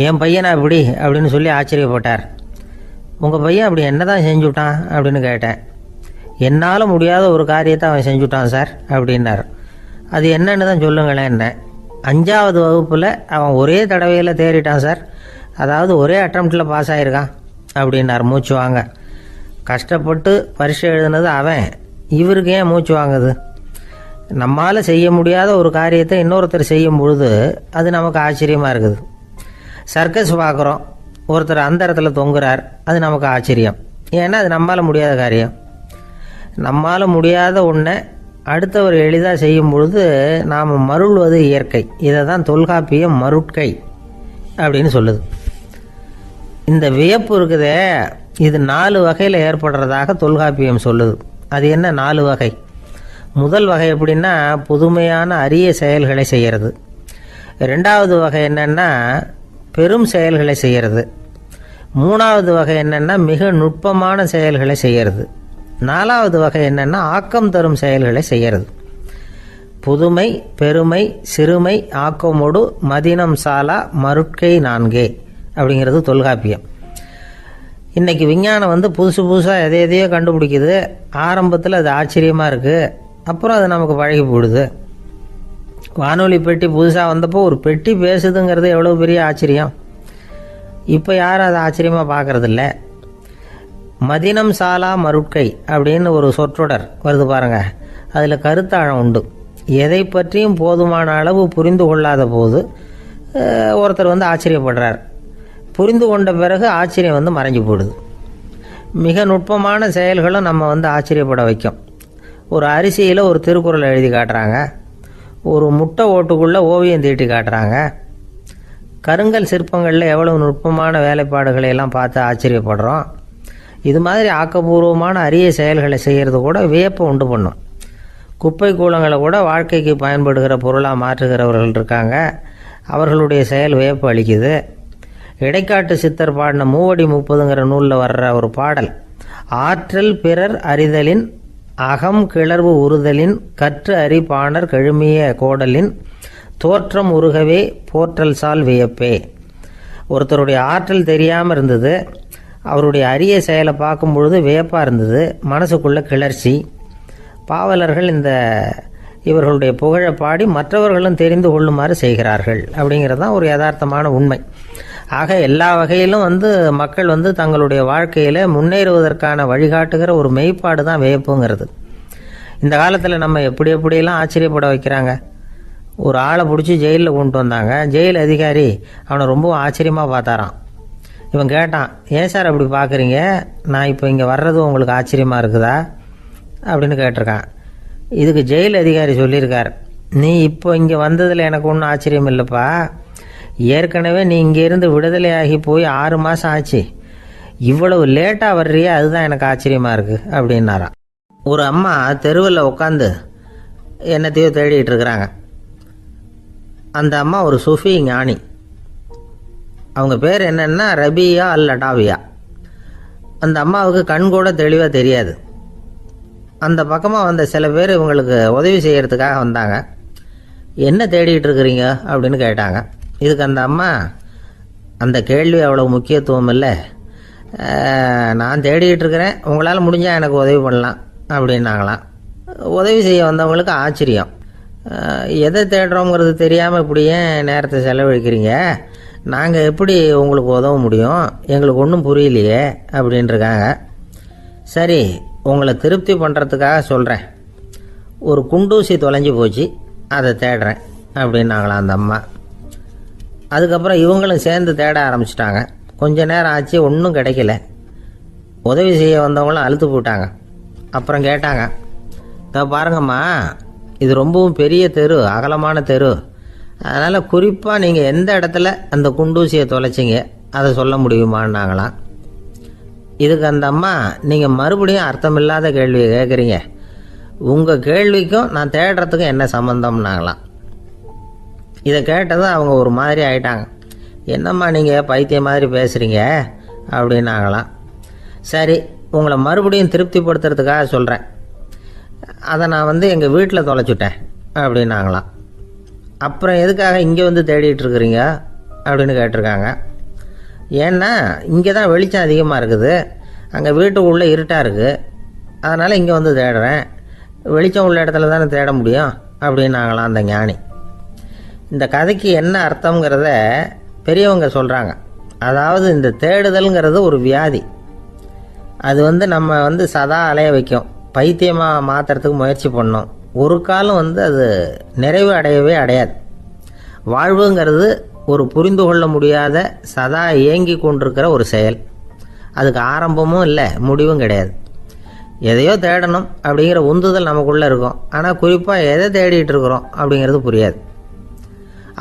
என் பையனா இப்படி அப்படின்னு சொல்லி ஆச்சரியப்பட்டார். உங்கள் பையன் அப்படி என்ன தான் செஞ்சுட்டான் அப்படின்னு கேட்டேன். என்னால் முடியாத ஒரு காரியத்தை அவன் செஞ்சுட்டான் சார் அப்படின்னார். அது என்னன்னு தான் சொல்லுங்களேன். என்ன, 5வது வகுப்பில் அவன் ஒரே தடவையில் தேறிட்டான் சார், அதாவது ஒரே அட்டம்ப்டில் பாஸ் ஆகிருக்கான் அப்படின்னார். மூச்சு வாங்க, கஷ்டப்பட்டு பரீட்சை எழுதுனது அவன், இவருக்கு ஏன் மூச்சு வாங்குது? நம்மால் செய்ய முடியாத ஒரு காரியத்தை இன்னொருத்தர் செய்யும் பொழுது அது நமக்கு ஆச்சரியமாக இருக்குது. சர்க்கஸ் பார்க்குறோம், ஒருத்தர் அந்த இடத்துல தொங்குறார், அது நமக்கு ஆச்சரியம், ஏன்னா அது நம்மால் முடியாத காரியம். நம்மால் முடியாத ஒன்றை அடுத்தவர் எளிதாக செய்யும் பொழுது நாம் மருள்வது இயற்கை. இதை தான் தொல்காப்பியம் மருட்கை அப்படின்னு சொல்லுது. இந்த வியப்பு இருக்குதே, இது 4 வகையில் ஏற்படுறதாக தொல்காப்பியம் சொல்லுது. அது என்ன 4 வகை? முதல் வகை எப்படின்னா, புதுமையான அரிய செயல்களை செய்கிறது. 2வது வகை என்னென்னா பெரும் செயல்களை செய்கிறது. 3வது வகை என்னென்னா மிக நுட்பமான செயல்களை செய்கிறது. 4வது வகை என்னென்னா ஆக்கம் தரும் செயல்களை செய்கிறது. புதுமை, பெருமை, சிறுமை, ஆக்கமோடு மதினம் சாலா மருட்கை 4 அப்படிங்கிறது தொல்காப்பியம். இன்றைக்கி விஞ்ஞானம் புதுசு புதுசாக எதையோ கண்டுபிடிக்குது. ஆரம்பத்தில் அது ஆச்சரியமாக இருக்குது, அப்புறம் அது நமக்கு பழகி போயிடுது. வானொலி பெட்டி புதுசாக வந்தப்போ ஒரு பெட்டி பேசுதுங்கிறது எவ்வளோ பெரிய ஆச்சரியம். இப்போ யாரும் அதை ஆச்சரியமாக பார்க்குறதில்ல. மதினம் சாலா மருட்கை அப்படின்னு ஒரு சொற்றொடர் வருது பாருங்கள், அதில் கருத்தாழம் உண்டு. எதை பற்றியும் போதுமான அளவு புரிந்து கொள்ளாத போது ஒருத்தர் ஆச்சரியப்படுறார். புரிந்து கொண்ட பிறகு ஆச்சரியம் மறைஞ்சு போயிடுது. மிக நுட்பமான செயல்களும் நம்ம ஆச்சரியப்பட வைக்கும். ஒரு அரிசியில் ஒரு திருக்குறள் எழுதி காட்டுறாங்க, ஒரு முட்டை ஓட்டுக்குள்ளே ஓவியம் தீட்டி காட்டுறாங்க. கருங்கல் சிற்பங்களில் எவ்வளவு நுட்பமான வேலைப்பாடுகளை எல்லாம் பார்த்து ஆச்சரியப்படுறோம். இது மாதிரி ஆக்கப்பூர்வமான அரிய செயல்களை செய்கிறது கூட வியப்பை உண்டு பண்ணும். குப்பை கூலங்களை கூட வாழ்க்கைக்கு பயன்படுகிற பொருளாக மாற்றுகிறவர்கள் இருக்காங்க, அவர்களுடைய செயல் வியப்பு அளிக்குது. இடைக்காட்டு சித்தர் பாடின 30 நூலில் வர்ற ஒரு பாடல், ஆற்றல் பிறர் அறிதலின் அகம் கிளர்வு உறுதலின் கற்று அறி பாணர் கழுமிய கோடலின் தோற்றம் உருகவே போற்றல் சால் வியப்பே. ஒருத்தருடைய ஆற்றல் தெரியாமல் இருந்தது, அவருடைய அரிய செயலை பார்க்கும் பொழுது வியப்பாக இருந்தது, மனசுக்குள்ள கிளர்ச்சி. பாவலர்கள் இவர்களுடைய புகழை பாடி மற்றவர்களும் தெரிந்து கொள்ளுமாறு செய்கிறார்கள் அப்படிங்கிறது தான் ஒரு யதார்த்தமான உண்மை. ஆக எல்லா வகையிலும் மக்கள் தங்களுடைய வாழ்க்கையில் முன்னேறுவதற்கான வழிகாட்டுகிற ஒரு மெய்ப்பாடு தான் வியப்புங்கிறது. இந்த காலத்தில் நம்ம எப்படியெல்லாம் ஆச்சரியப்பட வைக்கிறாங்க. ஒரு ஆளை பிடிச்சி ஜெயிலில் கொண்டு வந்தாங்க. ஜெயில் அதிகாரி அவனை ரொம்ப ஆச்சரியமாக பார்த்தாரான். இவன் கேட்டான், ஏன் சார் அப்படி பார்க்குறீங்க, நான் இப்போ இங்கே வர்றது உங்களுக்கு ஆச்சரியமாக இருக்குதா அப்படின்னு கேட்டிருக்கான். இதுக்கு ஜெயில் அதிகாரி சொல்லியிருக்கார், நீ இப்போ இங்கே வந்ததில் எனக்கு ஒன்றும் ஆச்சரியம் இல்லைப்பா, ஏற்கனவே நீ இங்கேருந்து விடுதலையாகி போய் 6 மாதம் ஆச்சு, இவ்வளவு லேட்டாக வர்றியே அதுதான் எனக்கு ஆச்சரியமாக இருக்குது அப்படின்னாராம். ஒரு அம்மா தெருவில் உட்காந்து என்னத்தையோ தேடிட்டு இருக்கிறாங்க. அந்த அம்மா ஒரு சுஃபி ஞானி. அவங்க பேர் என்னன்னா ரபியா அல் அடாவியா. அந்த அம்மாவுக்கு கண் கூட தெளிவாக தெரியாது. அந்த பக்கமாக வந்த சில பேர் இவங்களுக்கு உதவி செய்கிறதுக்காக வந்தாங்க. என்ன தேடிட்டு இருக்கிறீங்க அப்படின்னு கேட்டாங்க. இதுக்கு அந்த அம்மா, அந்த கேள்வி அவ்வளோ முக்கியத்துவம் இல்லை, நான் தேடிட்டு இருக்கிறேன், உங்களால் முடிஞ்சால் எனக்கு உதவி பண்ணலாம் அப்படின்னாங்களாம். உதவி செய்ய வந்தவங்களுக்கு ஆச்சரியம். எதை தேடுறோங்கிறது தெரியாமல் இப்படி ஏன் நேரத்தை செலவழிக்கிறீங்க, நாங்கள் எப்படி உங்களுக்கு உதவ முடியும், எங்களுக்கு ஒன்றும் புரியலையே அப்படின்ட்டுருக்காங்க. சரி, உங்களை திருப்தி பண்ணுறதுக்காக சொல்கிறேன், ஒரு குண்டூசி தொலைஞ்சி போச்சு, அதை தேடுறேன் அப்படின்னாங்களாம் அந்த அம்மா. அதுக்கப்புறம் இவங்களும் சேர்ந்து தேட ஆரம்பிச்சிட்டாங்க. கொஞ்ச நேரம் ஆச்சு, ஒன்றும் கிடைக்கல. உதவி செய்ய வந்தவங்களும் அழுத்து போட்டாங்க. அப்புறம் கேட்டாங்க, இதை பாருங்கம்மா, இது ரொம்பவும் பெரிய தெரு, அகலமான தெரு, அதனால் குறிப்பாக நீங்கள் எந்த இடத்துல அந்த குண்டூசியை தொலைச்சிங்க அதை சொல்ல முடியுமான்னாங்களாம். இதுக்கு அந்த அம்மா, நீங்கள் மறுபடியும் அர்த்தமில்லாத கேள்வியை கேட்குறீங்க, உங்கள் கேள்விக்கும் நான் தேடுறதுக்கும் என்ன சம்மந்தம்னாங்களாம். இதை கேட்டதும் அவங்க ஒரு மாதிரி ஆயிட்டாங்க. என்னம்மா நீங்கள் பைத்தியம் மாதிரி பேசுகிறீங்க அப்படின்னாங்களாம். சரி, உங்களை மறுபடியும் திருப்திப்படுத்துறதுக்காக சொல்கிறேன், அதை நான் எங்கள் வீட்டில் தொலைச்சுட்டேன் அப்படின்னாங்களாம். அப்புறம் எதுக்காக இங்கே தேடிட்டு இருக்கிறீங்க அப்படின்னு கேட்டிருக்காங்க. ஏன்னா இங்கே தான் வெளிச்சம் அதிகமாக இருக்குது, அங்கே வீட்டுக்குள்ளே இருட்டாக இருக்குது, அதனால் இங்கே தேடுறேன், வெளிச்சம் உள்ள இடத்துல தானே தேட முடியும் அப்படின்னாங்களாம் அந்த ஞானி. இந்த கதைக்கு என்ன அர்த்தங்கிறத பெரியவங்க சொல்கிறாங்க. அதாவது இந்த தேடுதல்ங்கிறது ஒரு வியாதி. அது நம்ம சதா அலைய வைக்கும், பைத்தியமாக மாற்றுறதுக்கு முயற்சி பண்ணோம். ஒரு காலம் அது நிறைவு அடையவே அடையாது. வாழ்வுங்கிறது ஒரு புரிந்து கொள்ள முடியாத சதா இயங்கி கொண்டிருக்கிற ஒரு செயல். அதுக்கு ஆரம்பமும் இல்லை, முடிவும் கிடையாது. எதையோ தேடணும் அப்படிங்கிற உந்துதல் நமக்குள்ளே இருக்கும், ஆனால் குறிப்பாக எதை தேடிட்டு இருக்கிறோம் அப்படிங்கிறது புரியாது.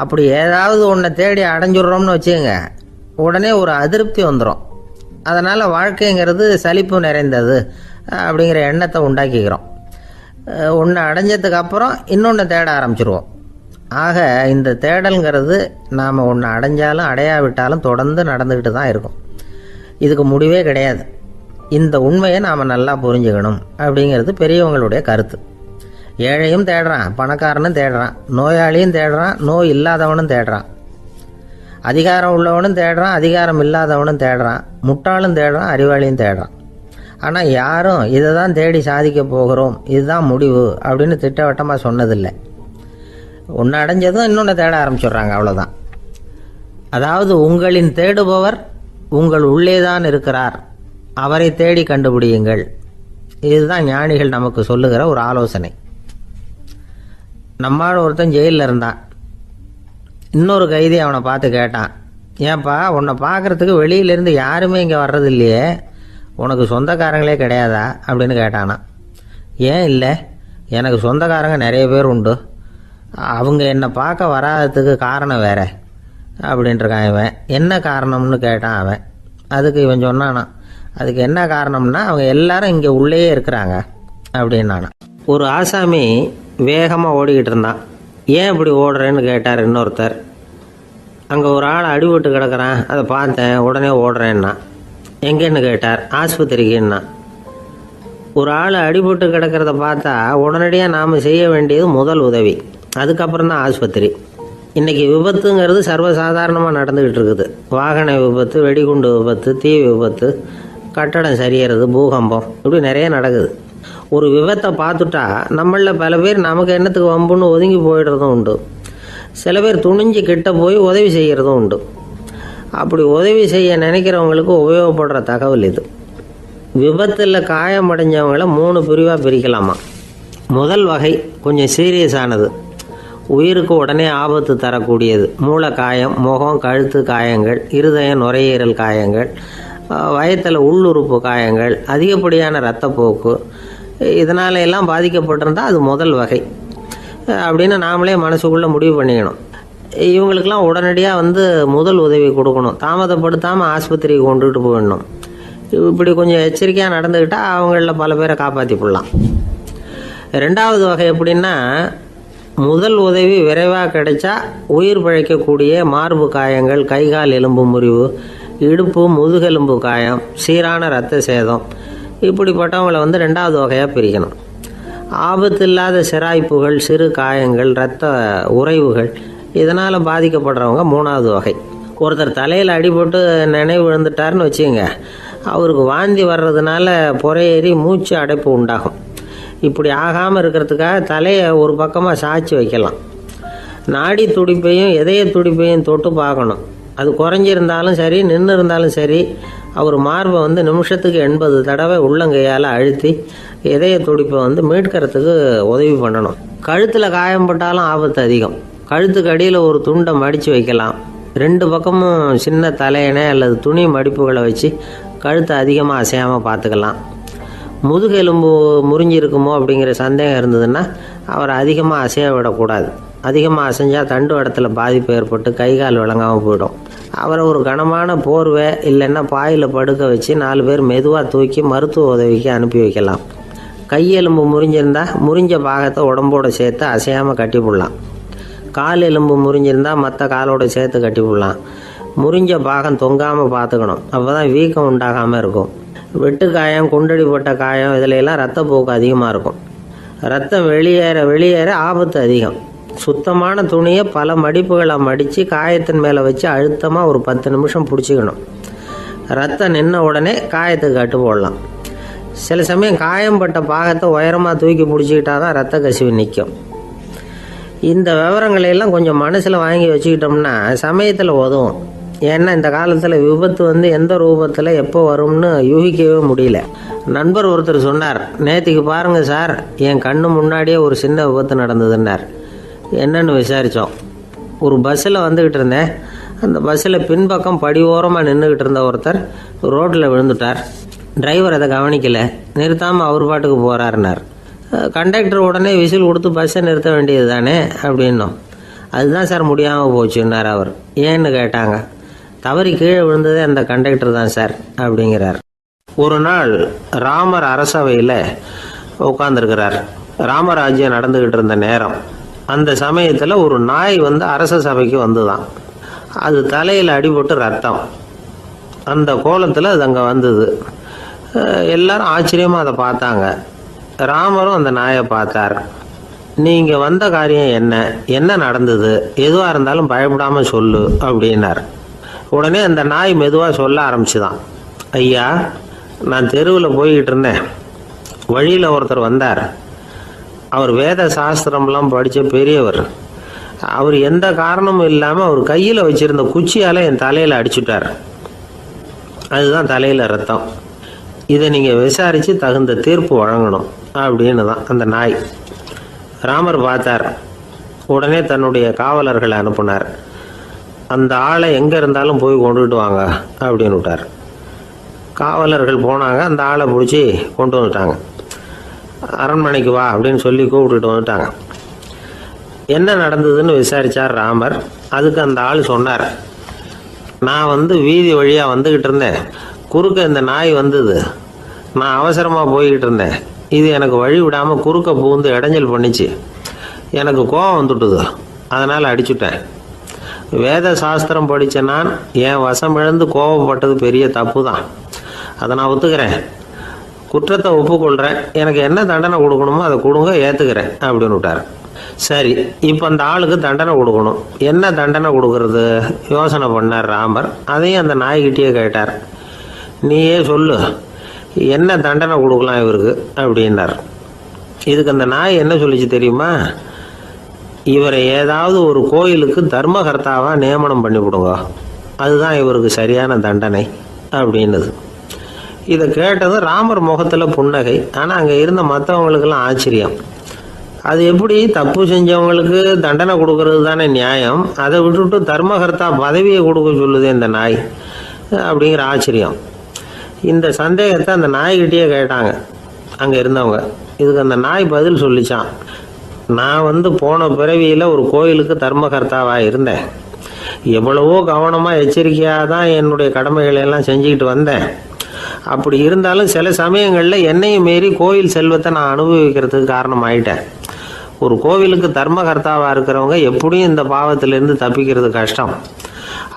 அப்படி ஏதாவது ஒன்றை தேடி அடைஞ்சிடுறோம்னு வச்சுக்கோங்க, உடனே ஒரு அதிருப்தி வந்துடும். அதனால் வாழ்க்கைங்கிறது சலிப்பு நிறைந்தது அப்படிங்கிற எண்ணத்தை உண்டாக்கிக்கிறோம். ஒன்று அடைஞ்சதுக்கு அப்புறம் இன்னொன்று தேட ஆரம்பிச்சிருவோம். ஆக இந்த தேடல்ங்கிறது நாம் ஒன்று அடைஞ்சாலும் அடையாவிட்டாலும் தொடர்ந்து நடந்துக்கிட்டு தான் இருக்கும். இதுக்கு முடிவே கிடையாது. இந்த உண்மையை நாம் நல்லா புரிஞ்சுக்கணும் அப்படிங்கிறது பெரியவங்களுடைய கருத்து. ஏழையும் தேடுறான், பணக்காரனும் தேடுறான், நோயாளியும் தேடுறான், நோய் இல்லாதவனும் தேடுறான், அதிகாரம் உள்ளவனும் தேடுறான், அதிகாரம் இல்லாதவனும் தேடுறான், முட்டாளும் தேடுறான், அறிவாளியும் தேடுறான். ஆனால் யாரும் இதை தான் தேடி சாதிக்க போகிறோம், இதுதான் முடிவு அப்படின்னு திட்டவட்டமாக சொன்னதில்லை. ஒன்று அடைஞ்சதும் இன்னொன்று தேட ஆரம்பிச்சிடுறாங்க, அவ்வளோதான். அதாவது உங்களின் தேடுபவர் உங்கள் உள்ளே தான் இருக்கிறார், அவரை தேடி கண்டுபிடியுங்கள். இதுதான் ஞானிகள் நமக்கு சொல்லுகிற ஒரு ஆலோசனை. நம்மால் ஒருத்தன் ஜெயிலில் இருந்தான். இன்னொரு கைதி அவனை பார்த்து கேட்டான், ஏன்பா உன்னை பார்க்குறதுக்கு வெளியிலேருந்து யாருமே இங்கே வர்றது இல்லையே, உனக்கு சொந்தக்காரங்களே கிடையாதா அப்படின்னு கேட்டானா. ஏன் இல்லை, எனக்கு சொந்தக்காரங்க நிறைய பேர் உண்டு, அவங்க என்னை பார்க்க வராததுக்கு காரணம் வேற அப்படின்ட்டுருக்கான் இவன். என்ன காரணம்னு கேட்டான் அவன். அதுக்கு இவன் சொன்னானா, அதுக்கு என்ன காரணம்னா அவங்க எல்லாரும் இங்கே உள்ளேயே இருக்கிறாங்க அப்படின்னானா. ஒரு ஆசாமி வேகமாக ஓடிக்கிட்டு இருந்தான். ஏன் இப்படி ஓடுறேன்னு கேட்டார் இன்னொருத்தர். அங்கே ஒரு ஆள் அடிபட்டு கிடக்கிறான், அதை பார்த்தேன், உடனே ஓடுறேன்னா. எங்கேன்னு கேட்டார். ஆஸ்பத்திரிக்குன்னா. ஒரு ஆள் அடிபட்டு கிடக்கிறத பார்த்தா உடனடியாக நாம் செய்ய வேண்டியது முதல் உதவி, அதுக்கப்புறம் தான் ஆஸ்பத்திரி. இன்றைக்கி விபத்துங்கிறது சர்வசாதாரணமாக நடந்துக்கிட்டு இருக்குது. வாகன விபத்து, வெடிகுண்டு விபத்து, தீ விபத்து, கட்டடம் சரியறது, பூகம்பம், இப்படி நிறைய நடக்குது. ஒரு விபத்தை பார்த்துட்டா நம்மளில் பல பேர் நமக்கு என்னத்துக்கு வம்புன்னு ஒதுங்கி போயிடுறதும் உண்டு. சில பேர் துணிஞ்சு கிட்ட போய் உதவி செய்கிறதும் உண்டு. அப்படி உதவி செய்ய நினைக்கிறவங்களுக்கு உபயோகப்படுற தகவல் இது. விபத்தில் காயமடைஞ்சவங்களை 3 பிரிவாக பிரிக்கலாமா. முதல் வகை கொஞ்சம் சீரியஸானது, உயிருக்கு உடனே ஆபத்து தரக்கூடியது. மூளை காயம், முகம், கழுத்து காயங்கள், இருதயம், நுரையீரல் காயங்கள், வயத்தில் உள்ளுறுப்பு காயங்கள், அதிகப்படியான இரத்தப்போக்கு, இதனால எல்லாம் பாதிக்கப்பட்டிருந்தால் அது முதல் வகை அப்படின்னு நாமளே மனசுக்குள்ளே முடிவு பண்ணிக்கணும். இவங்களுக்கெல்லாம் உடனடியாக முதல் உதவி கொடுக்கணும். தாமதப்படுத்தாமல் ஆஸ்பத்திரிக்கு கொண்டுகிட்டு போயிடணும். இப்படி கொஞ்சம் எச்சரிக்கையாக நடந்துக்கிட்டால் அவங்களில் பல பேரை காப்பாற்றி போடலாம். 2வது வகை எப்படின்னா, முதல் உதவி விரைவாக கிடைச்சா உயிர் பிழைக்கக்கூடிய மார்பு காயங்கள், கைகால் எலும்பு முறிவு, இடுப்பு முதுகெலும்பு காயம், சீரான இரத்த சேதம், இப்படிப்பட்டவங்களை 2வது வகையாக பிரிக்கணும். ஆபத்து இல்லாத சிராய்ப்புகள், சிறு காயங்கள், இரத்த உறைவுகள், இதனால் பாதிக்கப்படுறவங்க 3வது வகை. ஒருத்தர் தலையில் அடிபட்டு நினைவு விழுந்துட்டாருன்னு வச்சுங்க, அவருக்கு வாந்தி வர்றதுனால புறையேறி மூச்சு அடைப்பு உண்டாகும். இப்படி ஆகாமல் இருக்கிறதுக்காக தலையை ஒரு பக்கமாக சாய்ச்சி வைக்கலாம். நாடி துடிப்பையும் இதய துடிப்பையும் தொட்டு பார்க்கணும். அது குறைஞ்சிருந்தாலும் சரி, நின்று இருந்தாலும் சரி, அவர் மார்பை நிமிஷத்துக்கு 80 தடவை உள்ளங்கையால் அழுத்தி இதய துடிப்பை மீட்கிறதுக்கு உதவி பண்ணணும். கழுத்தில் காயம்பட்டாலும் ஆபத்து அதிகம். கழுத்துக்கு அடியில் ஒரு துண்டை மடித்து வைக்கலாம். 2 பக்கமும் சின்ன தலையணை அல்லது துணி மடிப்புகளை வச்சு கழுத்தை அதிகமாக அசையாமல் பார்த்துக்கலாம். முதுகெலும்பு முறிஞ்சிருக்குமோ அப்படிங்கிற சந்தேகம் இருந்ததுன்னா அவரை அதிகமாக அசைய விடக்கூடாது. அதிகமாக அசைஞ்சால் தண்டு இடத்துல பாதிப்பு ஏற்பட்டு கை கால் விளங்காமல் போயிடும். அவரை ஒரு கனமான போர்வை இல்லைன்னா பாயில் படுக்க வச்சு 4 பேர் மெதுவாக தூக்கி மருத்துவ உதவிக்கு அனுப்பி வைக்கலாம். கையெலும்பு முறிஞ்சிருந்தால் முறிஞ்ச பாகத்தை உடம்போடு சேர்த்து அசையாமல் கட்டி போடலாம். கால் எலும்பு முறிஞ்சிருந்தால் மற்ற காலோடு சேர்த்து கட்டி போடலாம். முறிஞ்ச பாகம் தொங்காமல் பார்த்துக்கணும். அப்போ தான் வீக்கம் உண்டாகாமல் இருக்கும். வெட்டு காயம், குண்டடிப்பட்ட காயம், இதிலெல்லாம் ரத்தப்போக்கு அதிகமாக இருக்கும். ரத்தம் வெளியேற ஆபத்து அதிகம். சுத்தமான துணியை பல மடிப்புகளை மடித்து காயத்தின் மேலே வச்சு அழுத்தமாக ஒரு 10 நிமிஷம் பிடிச்சிக்கணும். ரத்தம் நின்ன உடனே காயத்துக்கு கட்டு போடலாம். சில சமயம் காயம்பட்ட பாகத்தை உயரமாக தூக்கி பிடிச்சிக்கிட்டா தான் ரத்த கசிவு நிற்கும். இந்த விவரங்களையெல்லாம் கொஞ்சம் மனசில் வாங்கி வச்சுக்கிட்டோம்னா சமயத்தில் உதவும். ஏன்னா இந்த காலத்தில் விபத்து எந்த ரூபத்தில் எப்போ வரும்னு யூகிக்கவே முடியல. நண்பர் ஒருத்தர் சொன்னார், நேற்றுக்கு பாருங்கள் சார், என் கண்ணு முன்னாடியே ஒரு சின்ன விபத்து நடந்ததுன்னார். என்னன்னு விசாரித்தோம். ஒரு பஸ்ஸில் வந்துக்கிட்டு இருந்தேன். அந்த பஸ்ஸில் பின்பக்கம் படி ஓரமாக நின்றுக்கிட்டு இருந்த ஒருத்தர் ரோட்டில் விழுந்துட்டார். டிரைவர் அதை கவனிக்கலை, நிறுத்தாமல் அவர் பாட்டுக்கு போகிறாருனார். கண்டக்டர் உடனே விசில் கொடுத்து பஸ்ஸை நிறுத்த வேண்டியது தானே அப்படின்னோம். அதுதான் சார் முடியாமல் போச்சுன்னார் அவர். ஏன்னு கேட்டாங்க. தவறி கீழே விழுந்ததே அந்த கண்டக்டர் தான் சார் அப்படிங்கிறார். ஒரு நாள் ராமர் அரசவையில் உட்காந்துருக்கிறார். ராமராஜ்யம் நடந்துக்கிட்டு இருந்த நேரம். அந்த சமயத்தில் ஒரு நாய் அரச சபைக்கு வந்துதான். அது தலையில் அடிபட்டு ரத்தம். அந்த கோலத்தில் அது அங்கே வந்தது. எல்லாரும் ஆச்சரியமாக அதை பார்த்தாங்க. ராமரும் அந்த நாயை பார்த்தார். நீங்கள் வந்த காரியம் என்ன நடந்தது, எதுவாக இருந்தாலும் பயப்படாமல் சொல்லு அப்படின்னார். உடனே அந்த நாய் மெதுவாக சொல்ல ஆரம்பிச்சுதான். ஐயா, நான் தெருவில் போய்கிட்டு இருந்தேன். வழியில் ஒருத்தர் வந்தார். அவர் வேத சாஸ்திரம்லாம் படித்த பெரியவர். அவர் எந்த காரணமும் இல்லாமல் அவர் கையில் வச்சுருந்த குச்சியால் என் தலையில் அடிச்சுட்டார். அதுதான் தலையில் ரத்தம். இதை நீங்கள் விசாரித்து தகுந்த தீர்ப்பு வழங்கணும் அப்படின்னு தான் அந்த நாய். ராமர் பார்த்தார். உடனே தன்னுடைய காவலர்களை அனுப்புனார். அந்த ஆளை எங்கே இருந்தாலும் போய் கொண்டுகிட்டு வாங்க அப்படின்னு விட்டார். காவலர்கள் போனாங்க. அந்த ஆளை பிடிச்சி கொண்டு வந்துட்டாங்க. அரண்மனைக்கு வா அப்படின்னு சொல்லி கூப்பிட்டுட்டு வந்துட்டாங்க. என்ன நடந்ததுன்னு விசாரித்தார் ராமர். அதுக்கு அந்த ஆள் சொன்னார், நான் வீதி வழியாக வந்துக்கிட்டு இருந்தேன். குறுக்க இந்த நாய் வந்தது. நான் அவசரமாக போய்கிட்டு இருந்தேன். இது எனக்கு வழி விடாமல் குறுக்க பூந்து இடைஞ்சல் பண்ணிச்சு. எனக்கு கோபம் வந்துட்டுது. அதனால் அடிச்சுட்டேன். வேத சாஸ்திரம் படித்த நான் என் வசம் இழந்து கோபப்பட்டது பெரிய தப்பு தான். அதை நான் ஒத்துக்கிறேன். குற்றத்தை ஒப்புக்கொள்கிறேன், எனக்கு என்ன தண்டனை கொடுக்கணுமோ அதை கொடுங்க, ஏற்றுக்கிறேன் அப்படின்னு விட்டார். சரி, இப்போ அந்த ஆளுக்கு தண்டனை கொடுக்கணும். என்ன தண்டனை கொடுக்கறது யோசனை பண்ணார் ராமர். அதையும் அந்த நாய்கிட்டே கேட்டார். நீயே சொல்லு, என்ன தண்டனை கொடுக்கலாம் இவருக்கு அப்படின்னார். இதுக்கு அந்த நாய் என்ன சொல்லிச்சு தெரியுமா? இவரை ஏதாவது ஒரு கோயிலுக்கு தர்மகர்த்தாவாக நியமனம் பண்ணி விடுங்க, அதுதான் இவருக்கு சரியான தண்டனை அப்படின்னுது. இதை கேட்டதும் ராமர் முகத்தில் புன்னகை. ஆனால் அங்கே இருந்த மற்றவங்களுக்கெல்லாம் ஆச்சரியம். அது எப்படி, தப்பு செஞ்சவங்களுக்கு தண்டனை கொடுக்கறது தானே நியாயம், அதை விட்டுவிட்டு தர்மகர்த்தா பதவியை கொடுக்க சொல்லுது இந்த நாய் அப்படிங்கிற ஆச்சரியம். இந்த சந்தேகத்தை அந்த நாய்கிட்டே கேட்டாங்க அங்கே இருந்தவங்க. இதுக்கு அந்த நாய் பதில் சொல்லிச்சான். நான் போன பிறவியில் ஒரு கோயிலுக்கு தர்மகர்த்தாவாக இருந்தேன். எவ்வளவோ கவனமாக எச்சரிக்கையாக தான் என்னுடைய கடமைகளை எல்லாம் செஞ்சுக்கிட்டு வந்தேன். அப்படி இருந்தாலும் சில சமயங்களில் என்னையும் மீறி கோயில் செல்வத்தை நான் அனுபவிக்கிறதுக்கு காரணமாயிட்டேன். ஒரு கோவிலுக்கு தர்மகர்த்தாவாக இருக்கிறவங்க எப்படியும் இந்த பாவத்திலேருந்து தப்பிக்கிறது கஷ்டம்.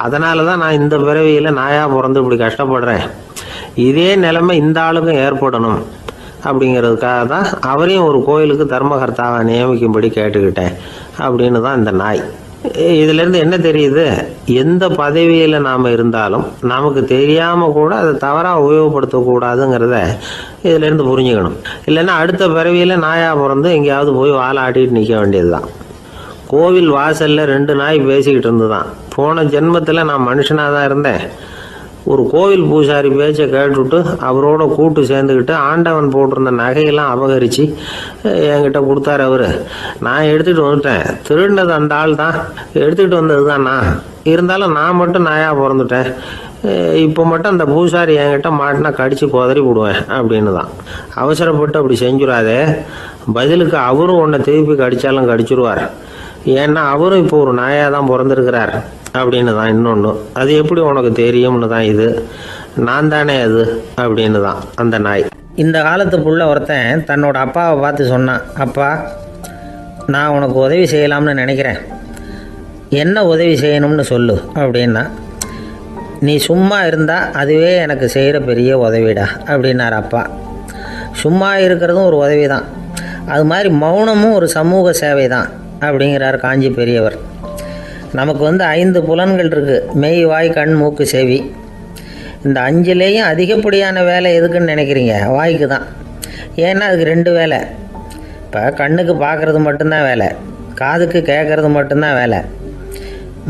அதனால தான் நான் இந்த பிறவியில் நாயாக பிறந்து இப்படி கஷ்டப்படுறேன். இதே நிலைமை இந்த ஆளுக்கும் ஏற்படணும் அப்படிங்கிறதுக்காக தான் அவரையும் ஒரு கோயிலுக்கு தர்மகர்த்தாவை நியமிக்கும்படி கேட்டுக்கிட்டேன் அப்படின்னு தான் இந்த நாய். இதிலேருந்து என்ன தெரியுது? எந்த பதவியில் நாம் இருந்தாலும் நமக்கு தெரியாமல் கூட அதை தவறாக உபயோகப்படுத்தக்கூடாதுங்கிறத இதிலேருந்து புரிஞ்சுக்கணும். இல்லைன்னா அடுத்த பிறவியில் நாயாக பிறந்து எங்கேயாவது போய் வாழை ஆட்டிட்டு நிற்க வேண்டியது தான். கோவில் வாசலில் 2 நாய் பேசிக்கிட்டு இருந்துதான். போன ஜென்மத்தில் நான் மனுஷனாக தான் இருந்தேன். ஒரு கோவில் பூசாரி பேச்சை கேட்டுவிட்டு அவரோட கூட்டு சேர்ந்துக்கிட்டு ஆண்டவன் போட்டிருந்த நகையெல்லாம் அபகரித்து என்கிட்ட கொடுத்தாரு அவர். நான் எடுத்துகிட்டு வந்துட்டேன். திருடினது அந்த ஆள் தான், எடுத்துக்கிட்டு வந்தது தான் நான். இருந்தாலும் நான் மட்டும் நாயாக பிறந்துட்டேன். இப்போ மட்டும் அந்த பூசாரி என்கிட்ட மாட்டினா கடித்து குதறி விடுவேன் அப்படின்னு தான். அவசரப்பட்டு அப்படி செஞ்சுடாதே, பதிலுக்கு அவரும் உன்னை திருப்பி கடித்தாலும் கடிச்சிருவார். ஏன்னா அவரும் இப்போ ஒரு நாயாக தான் பிறந்திருக்கிறார் அப்படின்னு தான். இன்னொன்று, அது எப்படி உனக்கு தெரியும்னு தான். இது நான் தானே அது அப்படின்னு தான் அந்த நாய். இந்த காலத்துக்குள்ள ஒருத்தன் தன்னோட அப்பாவை பார்த்து சொன்னான், அப்பா நான் உனக்கு உதவி செய்யலாம்னு நினைக்கிறேன், என்ன உதவி செய்யணும்னு சொல்லு அப்படின்னா. நீ சும்மா இருந்தால் அதுவே எனக்கு செய்கிற பெரிய உதவிடா அப்படின்னார் அப்பா. சும்மா இருக்கிறதும் ஒரு உதவி தான், அது மாதிரி மௌனமும் ஒரு சமூக சேவை தான் அப்படிங்கிறார் காஞ்சி பெரியவர். நமக்கு 5 புலன்கள் இருக்குது, மெய், வாய், கண், மூக்கு, செவி. இந்த 5லேயும் அதிகப்படியான வேலை எதுக்குன்னு நினைக்கிறீங்க? வாய்க்கு தான். ஏன்னா அதுக்கு 2 வேலை. இப்போ கண்ணுக்கு பார்க்குறது மட்டும்தான் வேலை, காதுக்கு கேட்குறது மட்டும்தான் வேலை,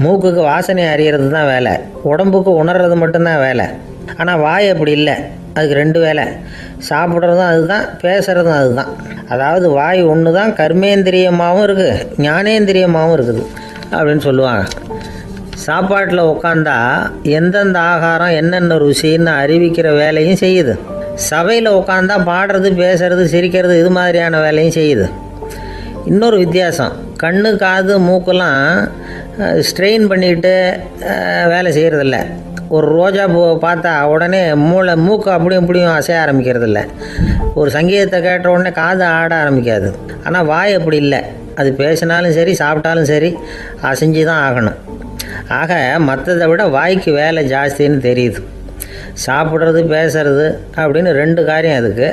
மூக்குக்கு வாசனை அறியறது தான் வேலை, உடம்புக்கு உணர்றது மட்டும்தான் வேலை. ஆனால் வாய் அப்படி இல்லை, அதுக்கு 2 வேலை. சாப்பிட்றதும் அதுதான், பேசுகிறதும் அதுதான். அதாவது வாய் ஒன்று தான் கர்மேந்திரியமாகவும் இருக்குது, ஞானேந்திரியமாகவும் இருக்குது அப்படின்னு சொல்லுவாங்க. சாப்பாட்டில் உட்காந்தா எந்தெந்த ஆகாரம் என்னென்ன ருசின்னு அறிவிக்கிற வேலையும் செய்யுது. சபையில் உட்காந்தா பாடுறது, பேசுறது, சிரிக்கிறது, இது மாதிரியான வேலையும் செய்யுது. இன்னொரு வித்தியாசம், கண்ணு, காது, மூக்கெல்லாம் ஸ்ட்ரெயின் பண்ணிக்கிட்டு வேலை செய்கிறதில்ல. ஒரு ரோஜா பூவை பார்த்தா உடனே மூக்கு அப்படியும் இப்படியும் அசைய ஆரம்பிக்கிறதில்ல. ஒரு சங்கீதத்தை கேட்ட உடனே காது ஆட ஆரம்பிக்காது. ஆனால் வாய் அப்படி இல்லை, அது பேசினாலும் சரி சாப்பிட்டாலும் சரி அசைஞ்சு தான் ஆகணும். ஆக மற்றதை விட வாய்க்கு வேலை ஜாஸ்தின்னு தெரியுது. சாப்பிட்றது, பேசுறது அப்படின்னு 2 காரியம் அதுக்கு.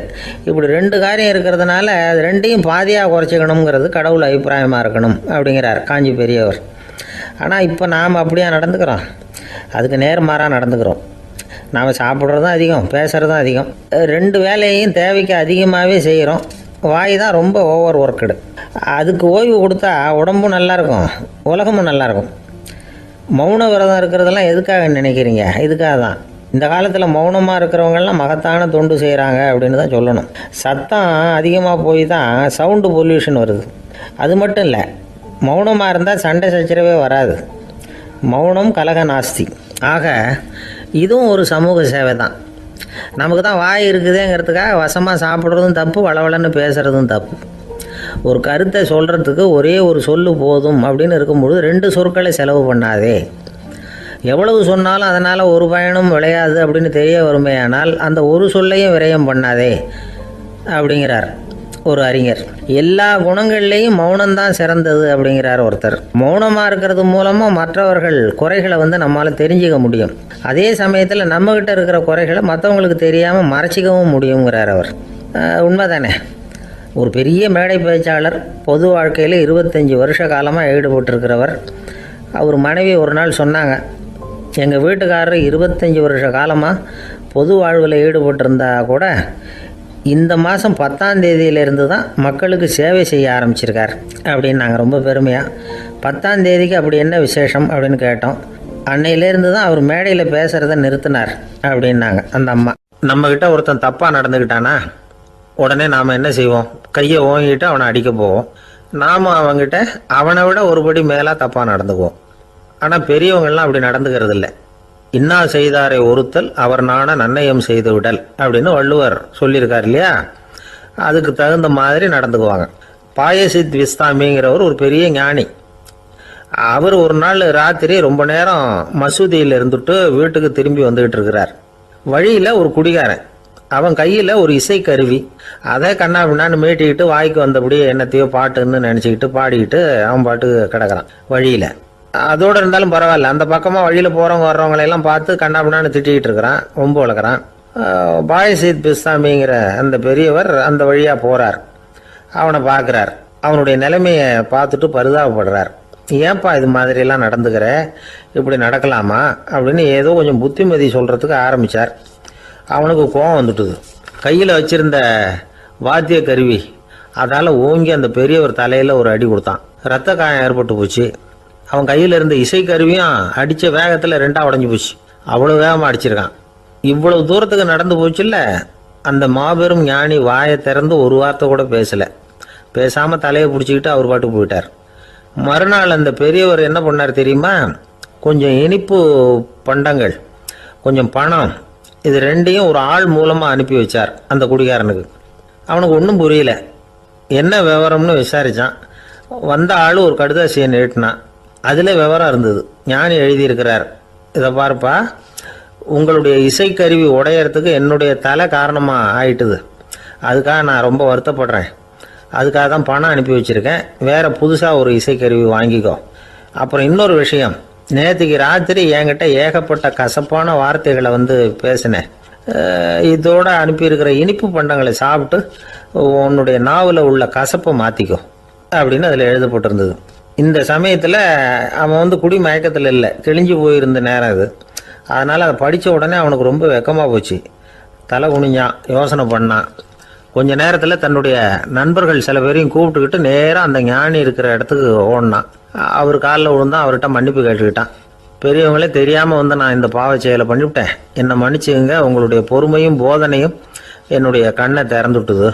இப்படி 2 காரியம் இருக்கிறதுனால அது 2ஐயும் பாதியாக குறைச்சிக்கணுங்கிறது கடவுள் அபிப்பிராயமாக இருக்கணும் அப்படிங்கிறார் காஞ்சி பெரியவர். ஆனால் இப்போ நாம் அப்படியே நடந்துக்கிறோம், அதுக்கு நேர்மாறாக நடந்துக்கிறோம். நாம் சாப்பிட்றதும் அதிகம், பேசுகிறதும் அதிகம், 2 வேலையையும் தேவைக்கு அதிகமாகவே செய்கிறோம். வாய் தான் ரொம்ப ஓவர் ஒர்க்குடு. அதுக்கு ஓய்வு கொடுத்தா உடம்பும் நல்லாயிருக்கும், உலகமும் நல்லாயிருக்கும். மௌன விரதம் இருக்கிறதெல்லாம் எதுக்காக நினைக்கிறீங்க? இதுக்காக தான். இந்த காலத்தில் மௌனமாக இருக்கிறவங்கெல்லாம் மகத்தான தொண்டு செய்கிறாங்க அப்படின்னு தான் சொல்லணும். சத்தம் அதிகமாக போய் தான் சவுண்டு பொல்யூஷன் வருது. அது மட்டும் இல்லை, மௌனமாக இருந்தால் சண்டை சச்சரவே வராது. மௌனம் கலக நாஸ்தி. ஆக இதுவும் ஒரு சமூக சேவை தான். நமக்கு தான் வாய் இருக்குதுங்கிறதுக்காக வசமாக சாப்பிட்றதும் தப்பு, வளவளன்னு பேசுகிறதும் தப்பு. ஒரு கருத்தை சொல்கிறதுக்கு ஒரே ஒரு சொல்லு போதும் அப்படின்னு இருக்கும்பொழுது 2 சொற்களை செலவு பண்ணாதே. எவ்வளவு சொன்னாலும் அதனால் ஒரு பயனும் விளையாது அப்படின்னு தெரிய வருமேயானால் அந்த ஒரு சொல்லையும் விரயம் பண்ணாதே அப்படிங்கிறார். ஒரு அறிஞர். எல்லா குணங்கள்லேயும் மௌனம்தான் சிறந்தது அப்படிங்கிறார் ஒருத்தர். மௌனமாக இருக்கிறது மூலமாக மற்றவர்கள் குறைகளை நம்மளால் தெரிஞ்சுக்க முடியும். அதே சமயத்தில் நம்மகிட்ட இருக்கிற குறைகளை மற்றவங்களுக்கு தெரியாமல் மறைச்சிக்கவும் முடியுங்கிறார் அவர். உண்மைதானே? ஒரு பெரிய மேடை பேச்சாளர், பொது வாழ்க்கையில் 25 வருஷ காலமாக ஈடுபட்டிருக்கிறவர். அவர் மனைவி ஒரு நாள் சொன்னாங்க, எங்கள் வீட்டுக்காரர் 25 வருஷ காலமாக பொது வாழ்வில் ஈடுபட்டிருந்தா கூட இந்த மாதம் 10ஆம் தேதியிலேருந்து தான் மக்களுக்கு சேவை செய்ய ஆரம்பிச்சிருக்கார் அப்படின்னு நாங்கள் ரொம்ப பெருமையாக. 10ஆம் தேதிக்கு அப்படி என்ன விசேஷம் அப்படின்னு கேட்டோம். அன்னையிலேருந்து தான் அவர் மேடையில் பேசுகிறத நிறுத்தினார் அப்படின்னாங்க அந்த அம்மா. நம்மக்கிட்ட ஒருத்தன் தப்பாக நடந்துக்கிட்டானா உடனே நாம் என்ன செய்வோம்? கையை ஓங்கிட்டு அவனை அடிக்க போவோம். நாம் அவங்ககிட்ட அவனை விட ஒருபடி மேலாக தப்பாக நடந்துக்குவோம். ஆனால் பெரியவங்கள்லாம் அப்படி நடந்துக்கிறது இல்லை. இன்னா செய்தாரை ஒருத்தல் அவர் நாண நன்னயம் செய்து விடல் அப்படின்னு வள்ளுவர் சொல்லியிருக்கார் இல்லையா? அதுக்கு தகுந்த மாதிரி நடந்துக்குவாங்க. பாயசித் விஸ்தாமிங்கிறவர் ஒரு பெரிய ஞானி. அவர் ஒரு நாள் ராத்திரி ரொம்ப நேரம் மசூதியில் இருந்துட்டு வீட்டுக்கு திரும்பி வந்துக்கிட்டு இருக்கிறார். வழியில் ஒரு குடிகாரன், அவன் கையில் ஒரு இசைக்கருவி, அதை கண்ணா பின்னான்னு மீட்டிக்கிட்டு வாய்க்கு வந்தபடி என்னத்தையோ பாட்டுன்னு நினச்சிக்கிட்டு பாடிக்கிட்டு அவன் பாட்டுக்கு கிடக்கிறான் வழியில். அதோடு இருந்தாலும் பரவாயில்ல, அந்த பக்கமாக வழியில் போகிறவங்க வர்றவங்களையெல்லாம் பார்த்து கண்ணா பின்னான்னு திட்டிக்கிட்டு இருக்கிறான், ரொம்ப வளர்க்குறான். பாயசித் பிஸ்தாமிங்கிற அந்த பெரியவர் அந்த வழியாக போகிறார். அவனை பார்க்குறார். அவனுடைய நிலைமையை பார்த்துட்டு பரிதாபப்படுறார். ஏன்பா இது மாதிரியெல்லாம் நடந்துக்கிற, இப்படி நடக்கலாமா அப்படின்னு ஏதோ கொஞ்சம் புத்திமதி சொல்கிறதுக்கு ஆரம்பித்தார். அவனுக்கு கோபம் வந்துட்டுது. கையில் வச்சிருந்த வாத்திய கருவி அதால் ஓங்கி அந்த பெரியவர் தலையில் ஒரு அடி கொடுத்தான். ரத்த காயம் ஏற்பட்டு போச்சு. அவன் கையில் இருந்த இசைக்கருவியும் அடித்த வேகத்தில் 2ஆக உடஞ்சி போச்சு. அவ்வளோ வேகமாக அடிச்சிருக்கான். இவ்வளவு தூரத்துக்கு நடந்து போச்சுல்ல, அந்த மாபெரும் ஞானி வாயை திறந்து ஒரு வார்த்தை கூட பேசலை. பேசாமல் தலையை பிடிச்சிக்கிட்டு அவர் பாட்டுக்கு போயிட்டார். மறுநாள் அந்த பெரியவர் என்ன பண்ணார் தெரியுமா? கொஞ்சம் இனிப்பு பண்டங்கள், கொஞ்சம் பணம், இது 2ஐயும் ஒரு ஆள் மூலமாக அனுப்பி வச்சார் அந்த குடிகாரனுக்கு. அவனுக்கு ஒன்றும் புரியல. என்ன விவரம்னு விசாரித்தான். வந்த ஆள் ஒரு கடுதாசியை நீட்டினான். அதில் விவரம் இருந்தது. ஞானி எழுதியிருக்கிறார், இதை பார்ப்பா, உங்களுடைய இசைக்கருவி உடையறதுக்கு என்னுடைய தலை காரணமாக ஆயிட்டுது. அதுக்காக நான் ரொம்ப வருத்தப்படுறேன். அதுக்காக தான் பணம் அனுப்பி வச்சுருக்கேன். வேறு புதுசாக ஒரு இசைக்கருவி வாங்கிக்கோ. அப்புறம் இன்னொரு விஷயம், நேற்றுக்கு ராத்திரி என்கிட்ட ஏகப்பட்ட கசப்பான வார்த்தைகளை பேசினேன். இதோடு அனுப்பியிருக்கிற இனிப்பு பண்டங்களை சாப்பிட்டு உன்னுடைய நாவில் உள்ள கசப்பை மாற்றிக்கோ அப்படின்னு அதில் எழுதப்பட்டிருந்தது. இந்த சமயத்தில் அவன் குடி மயக்கத்தில் இல்லை, கிழிஞ்சு போயிருந்த நேரம் இது. அதனால் அதை படித்த உடனே அவனுக்கு ரொம்ப வெக்கமாக போச்சு. தலை குனிஞ்சான், யோசனை பண்ணான். கொஞ்ச நேரத்தில் தன்னுடைய நண்பர்கள் சில பேரையும் கூப்பிட்டுக்கிட்டு நேராக அந்த ஞானி இருக்கிற இடத்துக்கு ஓடினான். அவர் காலில் விழுந்தான். அவர்கிட்ட மன்னிப்பு கேட்டுக்கிட்டான். பெரியவங்களே தெரியாமல் நான் இந்த பாவ செயலை பண்ணிவிட்டேன், என்னை மன்னிச்சுங்க. உங்களுடைய பொறுமையும் போதனையும் என்னுடைய கண்ணை திறந்துட்டுது.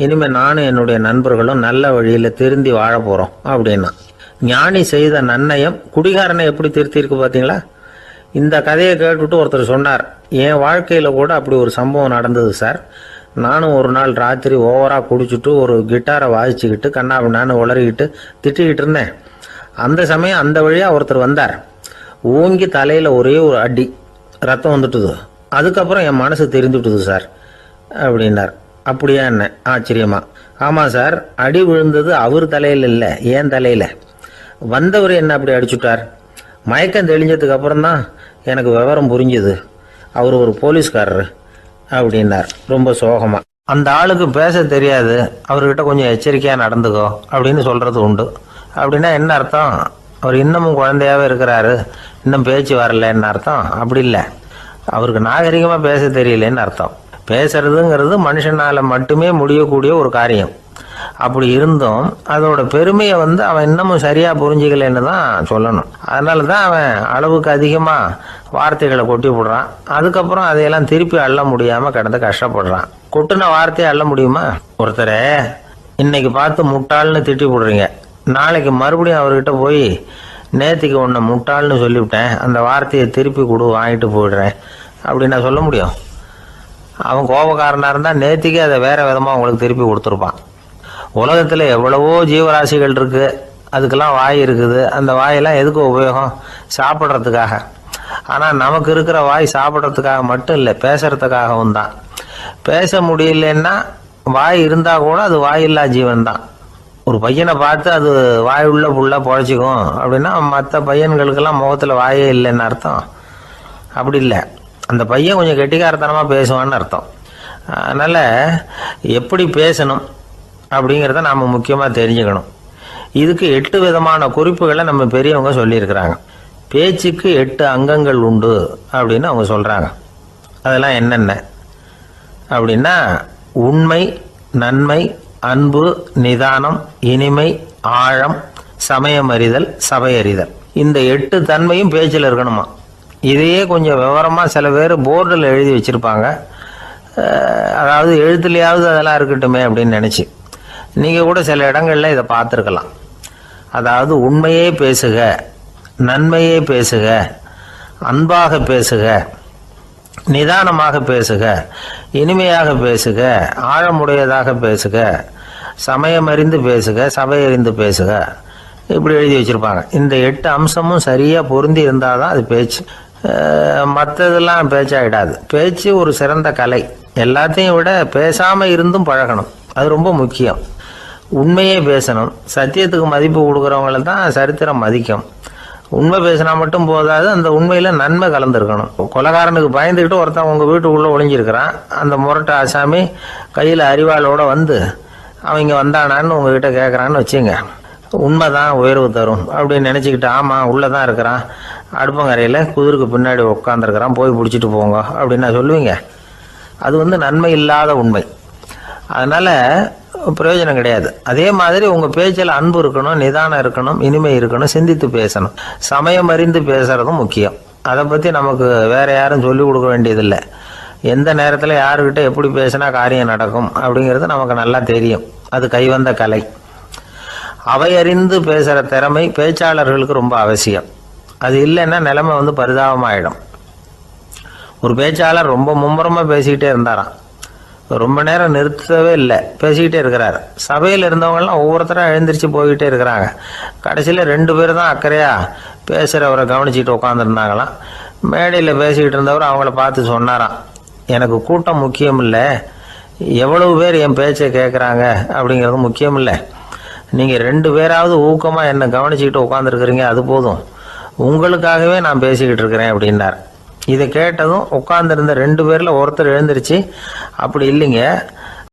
இனிமேல் நானும் என்னுடைய நண்பர்களும் நல்ல வழியில் திருந்தி வாழ போகிறோம் அப்படின்னா. ஞானி செய்த நன்னயம் குடிகாரனை எப்படி திருத்திருக்கு பார்த்தீங்களா? இந்த கதையை கேட்டுவிட்டு ஒருத்தர் சொன்னார், என் வாழ்க்கையில் கூட அப்படி ஒரு சம்பவம் நடந்தது சார். நானும் ஒரு நாள் ராத்திரி ஓவராக குடிச்சிட்டு ஒரு கிட்டாரை வாசிச்சுக்கிட்டு கண்ணாபின்னான்னு உளறிக்கிட்டு திட்டிக்கிட்டு இருந்தேன். அந்த சமயம் அந்த வழியாக ஒருத்தர் வந்தார். ஓங்கி தலையில் ஒரே ஒரு அடி, ரத்தம் வந்துட்டுது. அதுக்கப்புறம் என் மனசு தெரிந்துட்டுது சார் அப்படின்னார். அப்படியா என்ன ஆச்சரியமா? ஆமாம் சார், அடி விழுந்தது அவர் தலையில் இல்லை, என் தலையில். வந்தவர் என்ன அப்படி அடிச்சுட்டார். மயக்கம் தெளிஞ்சதுக்கு அப்புறம்தான் எனக்கு விவரம் புரிஞ்சுது. அவர் ஒரு போலீஸ்காரரு அப்படின்னார் ரொம்ப சோகமாக. அந்த ஆளுக்கு பேச தெரியாது, அவர்கிட்ட கொஞ்சம் எச்சரிக்கையாக நடந்துக்கோ அப்படின்னு சொல்கிறது உண்டு. அப்படின்னா என்ன அர்த்தம்? அவர் இன்னமும் குழந்தையாகவே இருக்கிறாரு, இன்னும் பேச்சு வரலன்னு அர்த்தம்? அப்படி இல்லை, அவருக்கு நாகரிகமாக பேச தெரியலன்னு அர்த்தம். பேசுறதுங்கிறது மனுஷனால் மட்டுமே முடியக்கூடிய ஒரு காரியம். அப்படி இருந்தும் அதோட பெருமையை அவன் இன்னமும் சரியாக புரிஞ்சிக்கலன்னு தான் சொல்லணும். அதனால தான் அவன் அளவுக்கு அதிகமாக வார்த்தைகளை கொட்டி விடுறான். அதுக்கப்புறம் அதையெல்லாம் திருப்பி அள்ள முடியாமல் கிடந்து கஷ்டப்படுறான். கொட்டின வார்த்தையை அள்ள முடியுமா? ஒருத்தரை இன்னைக்கு பார்த்து முட்டாள்னு திட்டி விடுறீங்க, நாளைக்கு மறுபடியும் அவர்கிட்ட போய் நேற்றுக்கு உன்னை முட்டாள்னு சொல்லிவிட்டேன், அந்த வார்த்தையை திருப்பி கொடு, வாங்கிட்டு போயிடுறேன் அப்படின்னு நான் சொல்ல முடியும்? அவன் கோபக்காரனாக இருந்தால் நேற்றுக்கே அதை வேறு விதமாக உங்களுக்கு திருப்பி கொடுத்துருப்பான். உலகத்தில் எவ்வளவோ ஜீவராசிகள் இருக்குது, அதுக்கெல்லாம் வாய் இருக்குது. அந்த வாயெல்லாம் எதுக்கு உபயோகம்? சாப்பிட்றதுக்காக. ஆனால் நமக்கு இருக்கிற வாய் சாப்பிட்றதுக்காக மட்டும் இல்லை, பேசுகிறதுக்காகவும் தான். பேச முடியலன்னா வாய் இருந்தால் கூட அது வாயில்லா ஜீவன் தான். ஒரு பையனை பார்த்து அது வாய் உள்ள புள்ள பொழைச்சிக்கும் அப்படின்னா மற்ற பையன்களுக்கெல்லாம் முகத்தில் வாயே இல்லைன்னு அர்த்தம். அப்படி இல்லை, அந்த பையன் கொஞ்சம் கெட்டிக்காரத்தனமாக பேசுவான்னு அர்த்தம். அதனால் எப்படி பேசணும் அப்படிங்கிறத நாம் முக்கியமாக தெரிஞ்சுக்கணும். இதுக்கு 8 விதமான குறிப்புகளை நம்ம பெரியவங்க சொல்லியிருக்கிறாங்க. பேச்சுக்கு 8 அங்கங்கள் உண்டு அப்படின்னு அவங்க சொல்கிறாங்க. அதெல்லாம் என்னென்ன அப்படின்னா உண்மை, நன்மை, அன்பு, நிதானம், இனிமை, ஆழம், சமயமறிதல், சபையறிதல். இந்த 8 தன்மையும் பேச்சில் இருக்கணுமா. இதையே கொஞ்சம் விவரமாக சில பேர் போர்டில் எழுதி வச்சுருப்பாங்க. அதாவது எழுத்துலையாவது அதெல்லாம் இருக்கட்டுமே அப்படின்னு நினச்சி நீங்கள் கூட சில இடங்களில் இதை பார்த்துருக்கலாம். அதாவது உண்மையே பேசுக, நன்மையே பேசுக, அன்பாக பேசுக, நிதானமாக பேசுக, இனிமையாக பேசுக, ஆழமுடையதாக பேசுக, சமயமறிந்து பேசுக, சபையறிந்து பேசுக, இப்படி எழுதி வச்சுருப்பாங்க. இந்த 8 அம்சமும் சரியாக பொருந்தி இருந்தால் தான் அது பேச்சு. மற்றதெல்லாம் பேச்சாகிடாது. பேச்சு ஒரு சிறந்த கலை. எல்லாத்தையும் விட பேசாமல் இருந்தும் பழகணும், அது ரொம்ப முக்கியம். உண்மையே பேசணும். சத்தியத்துக்கு மதிப்பு கொடுக்குறவங்கள தான் சரித்திரம் மதிக்கும். உண்மை பேசினா மட்டும் போதாது, அந்த உண்மையில் நன்மை கலந்துருக்கணும். கொலைகாரனுக்கு பயந்துக்கிட்டு ஒருத்தன் உங்கள் வீட்டுக்குள்ளே ஒளிஞ்சிருக்கிறான். அந்த முரட்டு ஆசாமி கையில் அறிவாளோடு வந்து அவங்க வந்தானான்னு உங்ககிட்ட கேட்குறான்னு வச்சுங்க. உண்மைதான் உயர்வு தரும் அப்படின்னு நினச்சிக்கிட்டு ஆமாம் உள்ளே தான் இருக்கிறான், அடுப்பங்கரையில் குதிருக்கு பின்னாடி உட்காந்துருக்கிறான், போய் பிடிச்சிட்டு போங்க அப்படின்னு நான் சொல்லுவீங்க. அது நன்மை இல்லாத உண்மை. அதனால் பிரயோஜனம் கிடையாது. அதே மாதிரி உங்கள் பேச்சில் அன்பு இருக்கணும், நிதானம் இருக்கணும், இனிமை இருக்கணும், சிந்தித்து பேசணும், சமயம் அறிந்து பேசுகிறதும் முக்கியம். அதை பற்றி நமக்கு வேறு யாரும் சொல்லிக் கொடுக்க வேண்டியதில்லை. எந்த நேரத்தில் யாருக்கிட்ட எப்படி பேசினா காரியம் நடக்கும் அப்படிங்கிறது நமக்கு நல்லா தெரியும். அது கைவந்த கலை. அவையறிந்து பேசுகிற திறமை பேச்சாளர்களுக்கு ரொம்ப அவசியம். அது இல்லைன்னா நிலைமை பரிதாபமாயிடும். ஒரு பேச்சாளர் ரொம்ப மும்முரமாக பேசிக்கிட்டே இருந்தாராம். ரொம்ப நேரம் நிறுத்தவே இல்லை, பேசிக்கிட்டே இருக்கிறார். சபையில் இருந்தவங்கலாம் ஒவ்வொருத்தராக எழுந்திரிச்சு போய்கிட்டே இருக்கிறாங்க. கடைசியில் 2 பேர் தான் அக்கறையாக பேசுகிறவரை கவனிச்சிட்டு உட்காந்துருந்தாங்களாம். மேடையில் பேசிக்கிட்டு இருந்தவர் அவங்கள பார்த்து சொன்னாராம், எனக்கு கூட்டம் முக்கியம் இல்லை, எவ்வளவு பேர் என் பேச்சை கேட்குறாங்க அப்படிங்கிறது முக்கியம் இல்லை. நீங்கள் 2 பேராவது ஊக்கமாக என்னை கவனிச்சிக்கிட்டு உட்காந்துருக்குறீங்க, அது போதும். உங்களுக்காகவே நான் பேசிக்கிட்டு இருக்கிறேன் அப்படின்னார். இதை கேட்டதும் உட்காந்துருந்த 2 பேரில் ஒருத்தர் எழுந்திருச்சு, அப்படி இல்லைங்க,